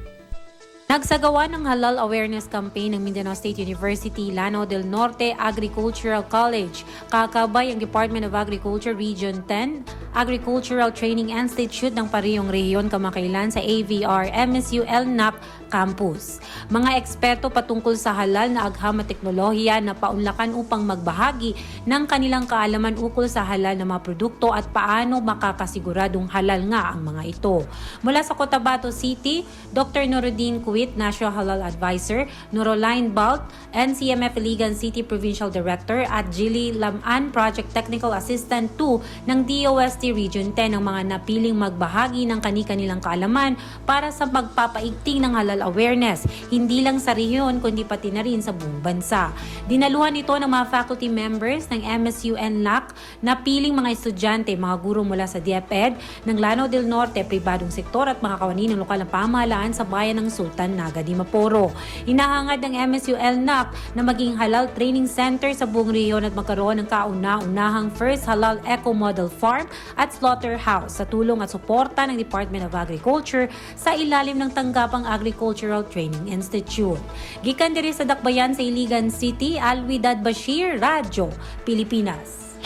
Nagsagawa ng Halal Awareness Campaign ng Mindanao State University Lanao del Norte Agricultural College. Kakabay ang Department of Agriculture Region 10, Agricultural Training Institute ng parehong rehiyon kamakailan sa AVR MSU LNAC Campus. Mga eksperto patungkol sa halal na agham at teknolohiya na paunlakan upang magbahagi ng kanilang kaalaman ukol sa halal na mga produkto at paano makakasiguradong halal nga ang mga ito. Mula sa Cotabato City, Dr. Nuruddin Kuwit, National Halal Advisor, Nuroline Balt, NCMF Iligan City Provincial Director at Jilly Laman, Project Technical Assistant 2 ng DOST Region 10 ang mga napiling magbahagi ng kani-kanilang kaalaman para sa magpapaigting ng halal awareness, hindi lang sa rehiyon kundi pati na rin sa buong bansa. Dinaluhan ito ng mga faculty members ng MSU NLAC na piling mga estudyante, mga guro mula sa DepEd, ng Lanao del Norte, pribadong sektor at mga kawani ng lokal na pamahalaan sa bayan ng Sultan Kapitan Naga di Maporo. Hinahangad ng MSU-LNAC na maging halal training center sa buong rehiyon at magkaroon ng kauna-unahang first halal eco model farm at slaughterhouse sa tulong at suporta ng Department of Agriculture sa ilalim ng Tanggapang Agricultural Training Institute. Gikan diri sa Dakbayan sa Iligan City, Alwidad Bashir, Radyo Pilipinas.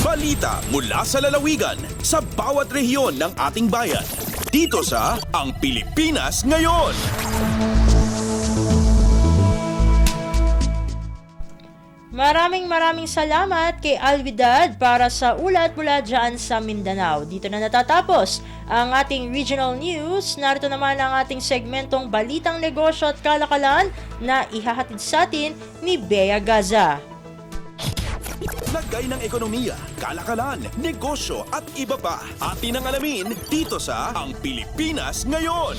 Balita mula sa lalawigan sa bawat rehiyon ng ating bayan. Dito sa Ang Pilipinas Ngayon. Maraming salamat kay Alvidad para sa ulat mula dyan sa Mindanao. Dito na natatapos ang ating regional news. Narito naman ang ating segmentong Balitang Negosyo at Kalakalan na ihahatid sa atin ni Bea Gaza. Lagay ng ekonomiya, kalakalan, negosyo at iba pa. Atin ang alamin dito sa Ang Pilipinas Ngayon.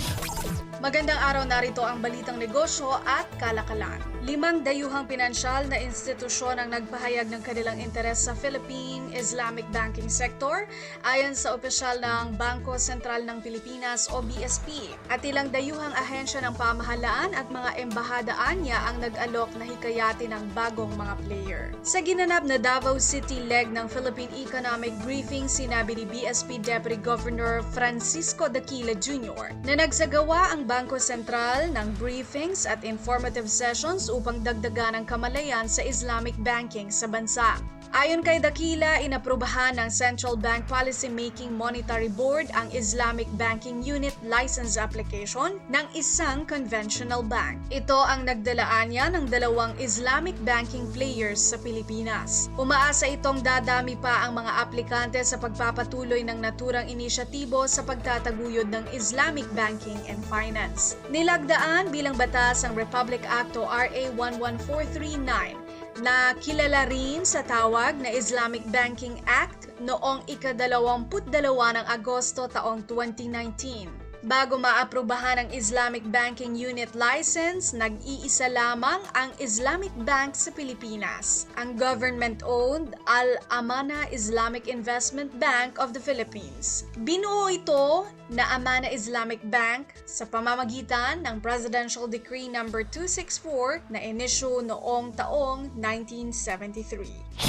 Magandang araw, narito ang balitang negosyo at kalakalan. 5 dayuhang pinansyal na institusyon ang nagpahayag ng kanilang interes sa Philippine Islamic banking sector ayon sa opisyal ng Bangko Sentral ng Pilipinas o BSP. At ilang dayuhang ahensya ng pamahalaan at mga embahadaan niya ang nag-alok na hikayati ng bagong mga player. Sa ginanap na Davao City leg ng Philippine Economic Briefing, sinabi ni BSP Deputy Governor Francisco Daquila Jr. na nagsagawa ang Bangko Sentral ng briefings at informative sessions upang dagdagan ang kamalayan sa Islamic banking sa bansa. Ayon kay Daquila, inaprubahan ng Central Bank Policy Making Monetary Board ang Islamic Banking Unit License Application ng isang conventional bank. Ito ang nagdalaan niya ng 2 Islamic banking players sa Pilipinas. Umaasa itong dadami pa ang mga aplikante sa pagpapatuloy ng naturang inisyatibo sa pagtataguyod ng Islamic banking and finance. Nilagdaan bilang batas ang Republic Act o RA 11439 na kilala rin sa tawag na Islamic Banking Act noong ika-22 ng Agosto taong 2019. Bago maaprubahan ang Islamic Banking Unit License, nag-iisa lamang ang Islamic Bank sa Pilipinas, ang government-owned Al-Amana Islamic Investment Bank of the Philippines. Binuo ito na Amana Islamic Bank sa pamamagitan ng Presidential Decree No. 264 na inisyu noong taong 1973.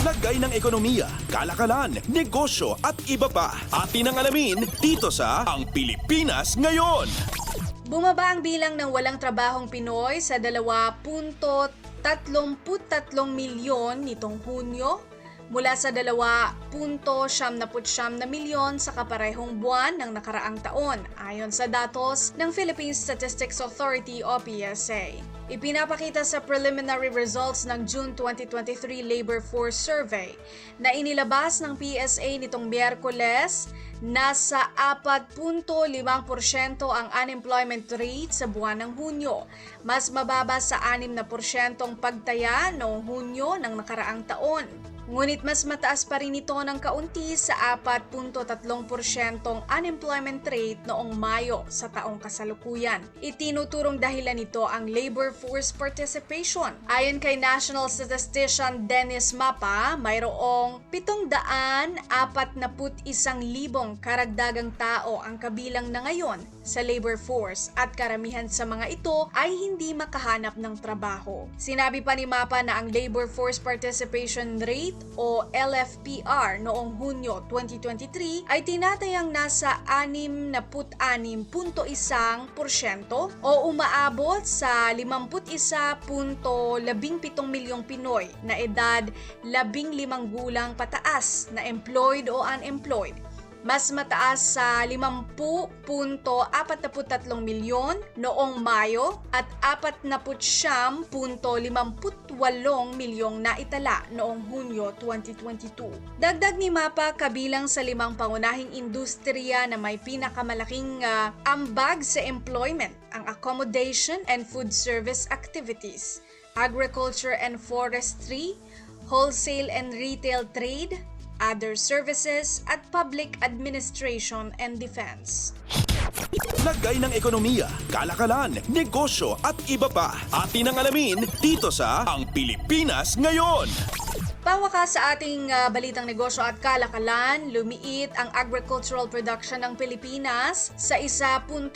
Lagay ng ekonomiya, kalakalan, negosyo at iba pa. Atin ang alamin dito sa Ang Pilipinas Ngayon. Bumaba ang bilang ng walang trabahong Pinoy sa 2.33 milyon nitong Hunyo mula sa 2.79 milyon sa kaparehong buwan ng nakaraang taon, ayon sa datos ng Philippine Statistics Authority o PSA. Ipinapakita sa preliminary results ng June 2023 Labor Force Survey na inilabas ng PSA nitong Miyerkules, nasa 4.5% ang unemployment rate sa buwan ng Hunyo, mas mababa sa 6% pagtaya noong Hunyo ng nakaraang taon. Ngunit mas mataas pa rin ito ng kaunti sa 4.3% unemployment rate noong Mayo sa taong kasalukuyan. Itinuturong dahilan nito ang labor force participation. Ayon kay National Statistician Dennis Mapa, mayroong 741,000 karagdagang tao ang kabilang na ngayon sa labor force at karamihan sa mga ito ay hindi makahanap ng trabaho. Sinabi pa ni Mapa na ang labor force participation rate o LFPR noong Hunyo 2023 ay tinatayang nasa 66.1% o umaabot sa 51.17 milyong Pinoy na edad 15 gulang pataas na employed o unemployed. Mas mataas sa 50.43 milyon noong Mayo at 49.58 milyong naitala noong Hunyo 2022. Dagdag ni Mapa, kabilang sa 5 pangunahing industriya na may pinakamalaking ambag sa employment ang accommodation and food service activities, agriculture and forestry, wholesale and retail trade, other services at public administration and defense. Lagay ng ekonomiya, kalakalan, negosyo at iba pa. Atin ang alamin dito sa Ang Pilipinas Ngayon. Pawakas sa ating balitang negosyo at kalakalan, lumiit ang agricultural production ng Pilipinas sa 1.3%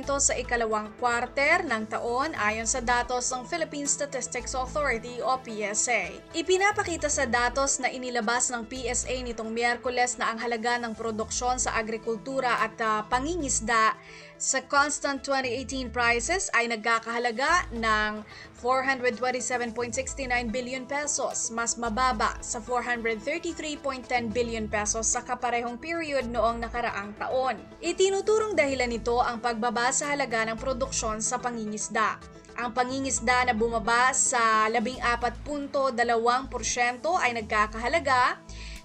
sa ikalawang kwarter ng taon ayon sa datos ng Philippine Statistics Authority o PSA. Ipinapakita sa datos na inilabas ng PSA nitong Miyerkules na ang halaga ng produksyon sa agrikultura at pangingisda sa constant 2018 prices ay nagkakahalaga ng 427.69 billion pesos, mas mababa sa 433.10 billion pesos sa kaparehong period noong nakaraang taon. Itinuturong dahilan nito ang pagbaba sa halaga ng produksyon sa pangingisda. Ang pangingisda na bumaba sa 14.2% ay nagkakahalaga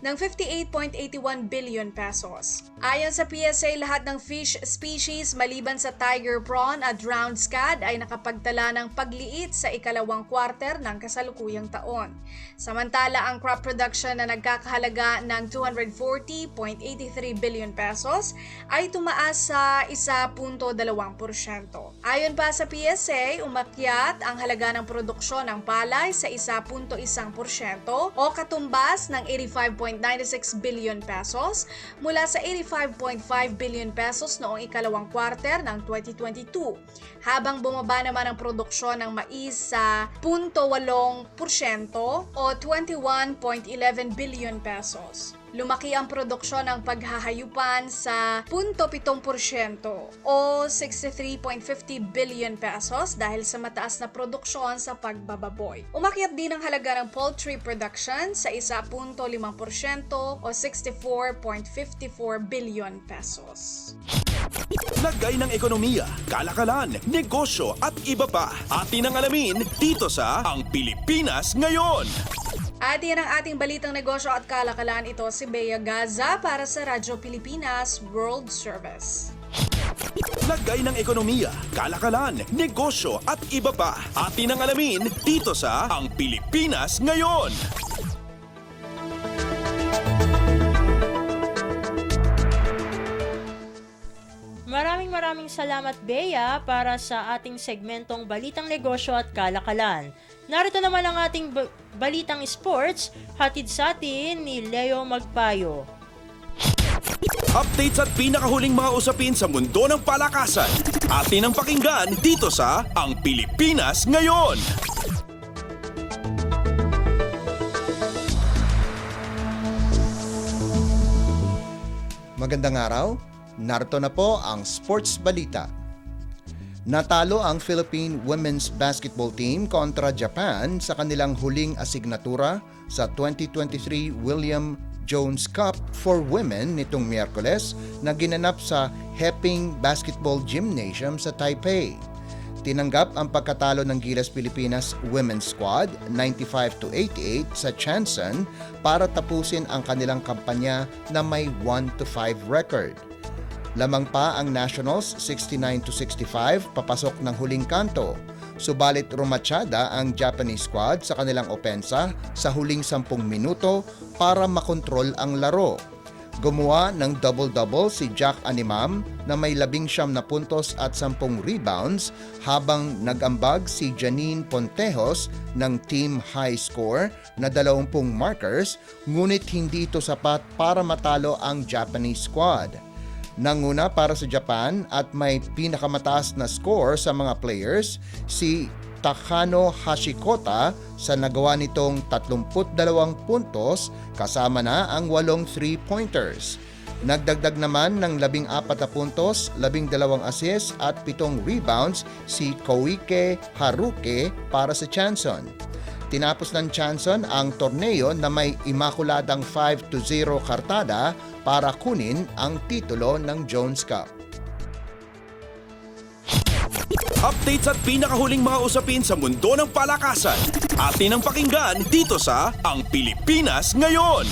ng 58.81 billion pesos. Ayon sa PSA, lahat ng fish species maliban sa tiger prawn at drowned scad ay nakapagtala ng pagliit sa ikalawang kwarter ng kasalukuyang taon. Samantala, ang crop production na nagkakahalaga ng 240.83 billion pesos ay tumaas sa 1.2%. Ayon pa sa PSA, umakyat ang halaga ng produksyon ng palay sa 1.1% o katumbas ng 85.96 billion pesos mula sa 85.5 billion pesos noong ikalawang kwarter ng 2022, habang bumaba naman ang produksyon ng mais sa 0.8% o 21.11 billion pesos. Lumaki ang produksyon ng paghahayupan sa 0.7% o 63.50 billion pesos dahil sa mataas na produksyon sa pagbababoy. Umakyat din ang halaga ng poultry production sa 1.5% o 64.54 billion pesos. Lagay ng ekonomiya, kalakalan, negosyo at iba pa. Atin ang alamin dito sa Ang Pilipinas Ngayon. At yan ang ating balitang negosyo at kalakalan. Ito si Bea Gaza para sa Radyo Pilipinas World Service. Lagay ng ekonomiya, kalakalan, negosyo at iba pa. Atin ang alamin dito sa Ang Pilipinas Ngayon. Maraming salamat, Bea, para sa ating segmentong Balitang Negosyo at Kalakalan. Narito naman ang ating Balitang Sports, hatid sa atin ni Leo Magpayo. Updates at pinakahuling mga usapin sa mundo ng palakasan. Atin ang pakinggan dito sa Ang Pilipinas Ngayon. Magandang araw. Narito na po ang sports balita. Natalo ang Philippine Women's Basketball Team kontra Japan sa kanilang huling asignatura sa 2023 William Jones Cup for Women nitong Miyerkules na ginanap sa Heping Basketball Gymnasium sa Taipei. Tinanggap ang pagkatalo ng Gilas Pilipinas Women's Squad 95-88 sa Chanson para tapusin ang kanilang kampanya na may 1-5 record. Lamang pa ang Nationals 69-65 papasok ng huling kanto. Subalit rumatsyada ang Japanese squad sa kanilang opensa sa huling 10 minuto para makontrol ang laro. Gumawa ng double-double si Jack Animam na may 19 na puntos at 10 rebounds habang nag-ambag si Janine Pontejos ng team high score na 20 markers, ngunit hindi ito sapat para matalo ang Japanese squad. Nanguna para sa Japan at may pinakamataas na score sa mga players si Takano Hashikota sa nagawa nitong 32 puntos kasama na ang 8 3-pointers. Nagdagdag naman ng 14 na puntos, 12 assists at 7 rebounds si Koike Haruke para sa Chanson. Tinapos ng Chanson ang torneo na may imakuladang 5-0 kartada para kunin ang titulo ng Jones Cup. Updates at pinakahuling mga usapin sa mundo ng palakasan. Atin ang pakinggan dito sa Ang Pilipinas Ngayon.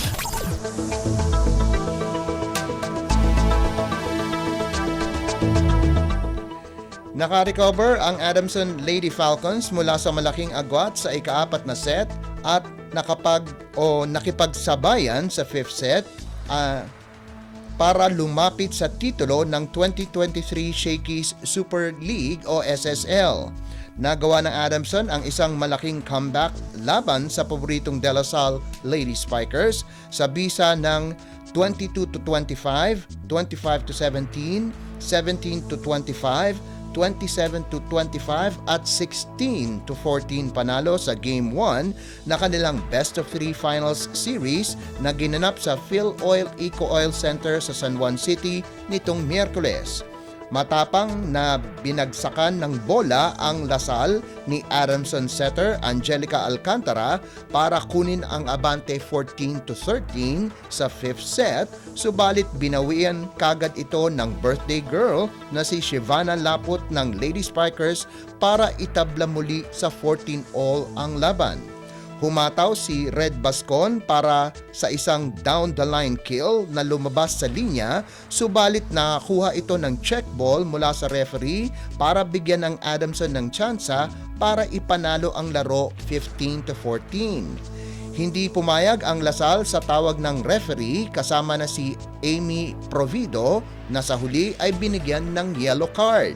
Naka-recover ang Adamson Lady Falcons mula sa malaking agwat sa ika-4 na set at nakipagsabayan sa 5th set para lumapit sa titulo ng 2023 Shakey's Super League o SSL. Nagawa ng Adamson ang isang malaking comeback laban sa paboritong De La Salle Lady Spikers sa bisa ng 22-25, 25-17, 17-25, 27-25 at 16-14 panalo sa Game 1 na kanilang Best of 3 Finals Series na ginanap sa Phil Oil Eco Oil Center sa San Juan City nitong Miyerkules. Matapang na binagsakan ng bola ang Lasal ni Adamson setter Angelica Alcantara para kunin ang abante 14-13 sa 5th set, subalit binawian kagad ito ng birthday girl na si Shivana Laput ng Lady Spikers para itabla muli sa 14-all ang laban. Humataw si Red Bascon para sa isang down-the-line kill na lumabas sa linya, subalit nakakuha ito ng check ball mula sa referee para bigyan ng Adamson ng tsansa para ipanalo ang laro 15-14. Hindi pumayag ang Lasal sa tawag ng referee kasama na si Amy Provido na sa huli ay binigyan ng yellow card.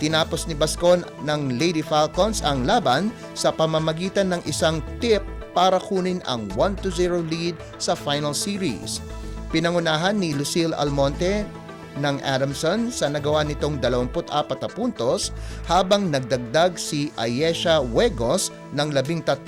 Tinapos ni Bascon ng Lady Falcons ang laban sa pamamagitan ng isang tip para kunin ang 1-0 lead sa final series. Pinangunahan ni Lucille Almonte ng Adamson sa nagawa nitong 24 na puntos habang nagdagdag si Ayesha Huegos ng 13,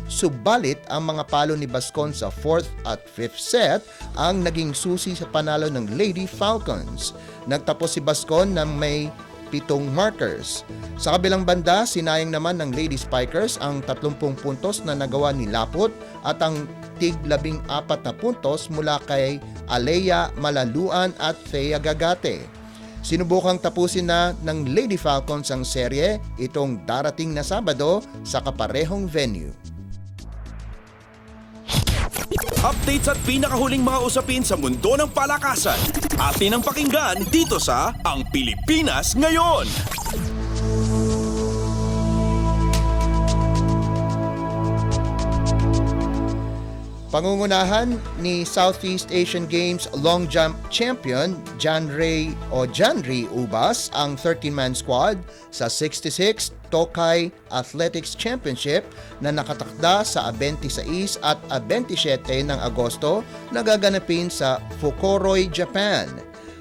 subalit ang mga palo ni Bascon sa 4th at 5th set ang naging susi sa panalo ng Lady Falcons. Nagtapos si Bascon ng may 7 markers. Sa kabilang banda, sinayang naman ng Lady Spikers ang 30 puntos na nagawa ni Laput at ang tig 14 na puntos mula kay Alea Malaluan at Thea Gagate. Sinubukang tapusin na ng Lady Falcons ang serye itong darating na Sabado sa kaparehong venue. Updates at pinakahuling mga usapin sa mundo ng palakasan. Atin ang pakinggan dito sa Ang Pilipinas Ngayon. Pangungunahan ni Southeast Asian Games long jump champion Janray Ubas ang 13-man squad sa 66 Tokai Athletics Championship na nakatakda sa 26 at 27 ng Agosto na gaganapin sa Fukuoka, Japan.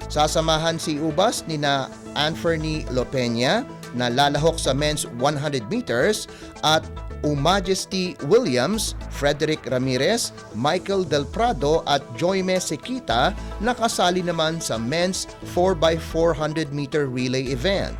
Sasamahan si Ubas ni na Anferny Lopena na lalahok sa men's 100 meters at Majesty Williams, Frederick Ramirez, Michael Del Prado at Joyme Sequita nakasali naman sa men's 4x400 meter relay event.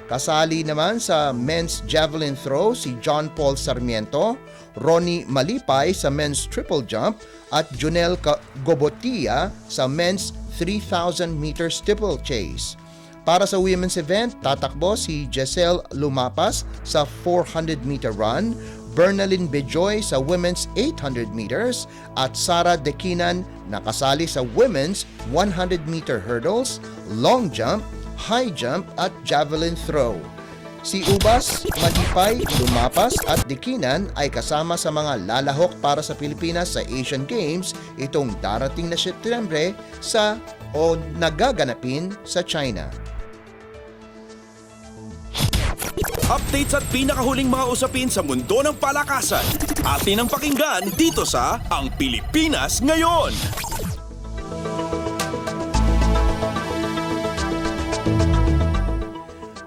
Kasali naman sa men's javelin throw si John Paul Sarmiento, Ronnie Malipay sa men's triple jump at Junel Gobotia sa men's 3,000 meter steeplechase. Para sa women's event, tatakbo si Giselle Lumapas sa 400-meter run, Bernalyn Bejoy sa women's 800 meters at Sara Dekinan nakasali sa women's 100-meter hurdles, long jump, high jump at javelin throw. Si Ubas, Malipay, Lumapas at Dekinan ay kasama sa mga lalahok para sa Pilipinas sa Asian Games itong darating na Setyembre nagaganapin sa China. Updates at pinakahuling mga usapin sa mundo ng palakasan. Atin ang pakinggan dito sa Ang Pilipinas Ngayon.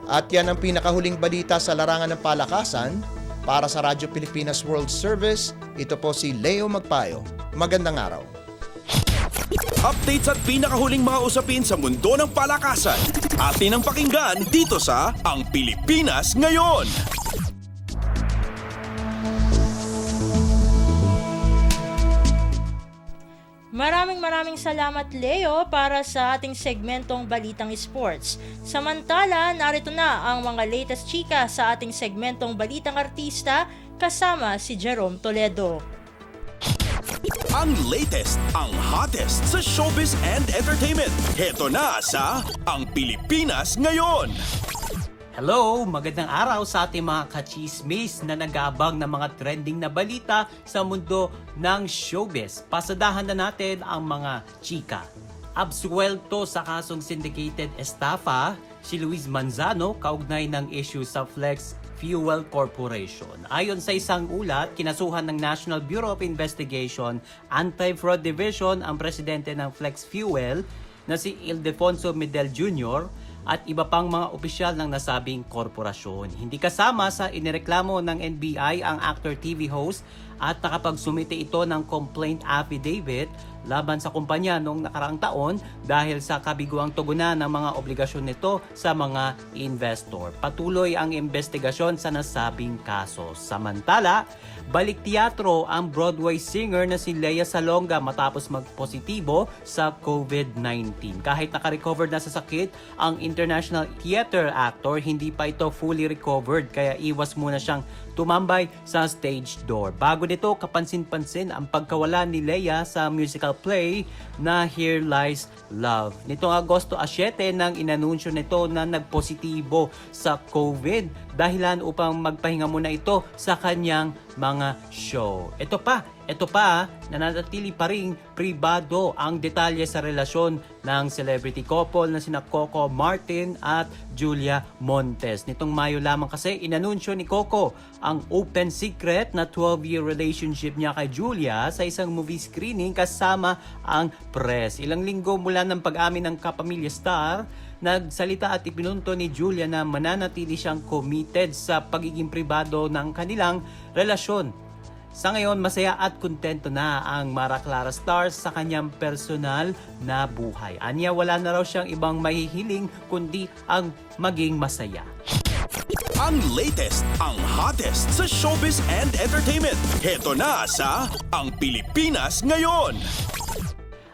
At yan ang pinakahuling balita sa larangan ng palakasan. Para sa Radyo Pilipinas World Service, ito po si Leo Magpayo. Magandang araw. Updates at pinakahuling mga usapin sa mundo ng palakasan. Atin ang pakinggan dito sa Ang Pilipinas Ngayon. Maraming salamat Leo para sa ating segmentong Balitang Sports. Samantala, narito na ang mga latest chika sa ating segmentong Balitang Artista kasama si Jerome Toledo. Ang latest, ang hottest sa showbiz and entertainment. Heto na sa Ang Pilipinas Ngayon. Hello! Magandang araw sa ating mga kachismis na nag-aabang ng mga trending na balita sa mundo ng showbiz. Pasadahan na natin ang mga chika. absuelto sa kasong syndicated estafa si Luis Manzano kaugnay ng issue sa Flex Fuel Corporation. Ayon sa isang ulat, kinasuhan ng National Bureau of Investigation Anti-Fraud Division ang presidente ng Flex Fuel na si Ildefonso Medel Jr. at iba pang mga opisyal ng nasabing korporasyon. Hindi kasama sa inireklamo ng NBI ang actor TV host at nakapagsumite ito ng complaint affidavit laban sa kumpanya noong nakaraang taon dahil sa kabiguang tugunan ng mga obligasyon nito sa mga investor. Patuloy ang investigasyon sa nasabing kaso. Samantala, balik teatro ang Broadway singer na si Lea Salonga matapos magpositibo sa COVID-19. Kahit nakarecover na sa sakit, ang international theater actor hindi pa ito fully recovered kaya iwas muna siyang tumambay sa stage door. Bago nito, kapansin-pansin ang pagkawala ni Lea sa musical play na Here Lies Love. Nitong Agosto 7 nang inanunsyo nito na nagpositibo sa COVID dahilan upang magpahinga muna ito sa kanyang mga show. Ito pa, nananatili pa ring pribado ang detalye sa relasyon ng celebrity couple na sina Coco Martin at Julia Montes. Nitong Mayo lamang kasi inanunsyo ni Coco ang open secret na 12-year relationship niya kay Julia sa isang movie screening kasama ang press. Ilang linggo mula ng pag-amin ng kapamilya star, nagsalita at ipinunto ni Julia na mananatili siyang committed sa pagiging pribado ng kanilang relasyon. Sa ngayon, masaya at kontento na ang Mara Clara Stars sa kanyang personal na buhay. Anya, wala na raw siyang ibang mahihiling kundi ang maging masaya. Ang latest, ang hottest sa showbiz and entertainment. Heto na sa Ang Pilipinas Ngayon.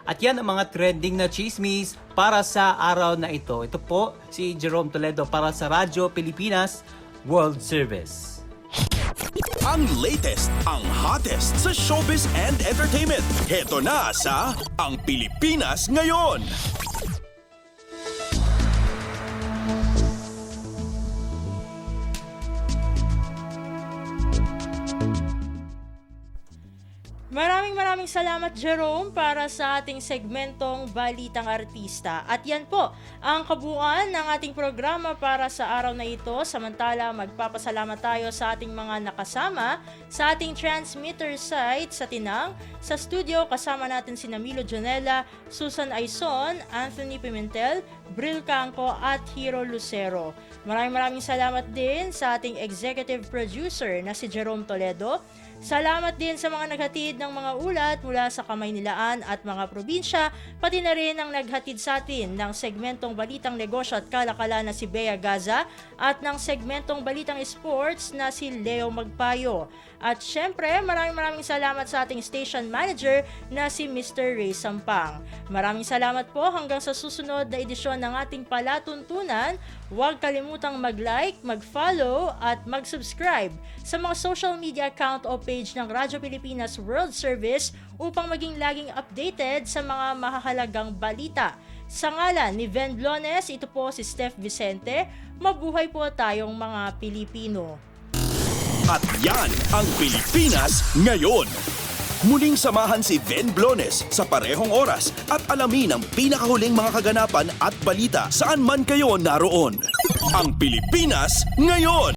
At yan ang mga trending na chismis para sa araw na ito. Ito po si Jerome Toledo para sa Radyo Pilipinas World Service. Ang latest, ang hottest sa showbiz and entertainment. Heto na sa Ang Pilipinas Ngayon. Maraming salamat Jerome para sa ating segmentong Balitang Artista. At yan po ang kabuuan ng ating programa para sa araw na ito. Samantala, magpapasalamat tayo sa ating mga nakasama sa ating transmitter site sa Tinang. Sa studio, kasama natin si Milo Jonella, Susan Aison, Anthony Pimentel, Bril Canco at Hiro Lucero. Maraming salamat din sa ating executive producer na si Jerome Toledo. Salamat din sa mga naghatid ng mga ulat mula sa Kamaynilaan at mga probinsya, pati na rin ang naghatid sa atin ng segmentong Balitang Negosyo at Kalakalan na si Bea Gaza at ng segmentong Balitang Sports na si Leo Magpayo. At syempre, maraming salamat sa ating station manager na si Mr. Ray Sampang. Maraming salamat po hanggang sa susunod na edisyon ng ating palatuntunan. Huwag kalimutang mag-like, mag-follow at mag-subscribe sa mga social media account o page ng Radyo Pilipinas World Service upang maging laging updated sa mga mahahalagang balita. Sa ngalan ni Ven Blones, ito po si Steph Vicente. Mabuhay po tayong mga Pilipino. At yan ang Pilipinas Ngayon. Muling samahan si Ven Blones sa parehong oras at alamin ang pinakahuling mga kaganapan at balita saan man kayo naroon. Ang Pilipinas Ngayon.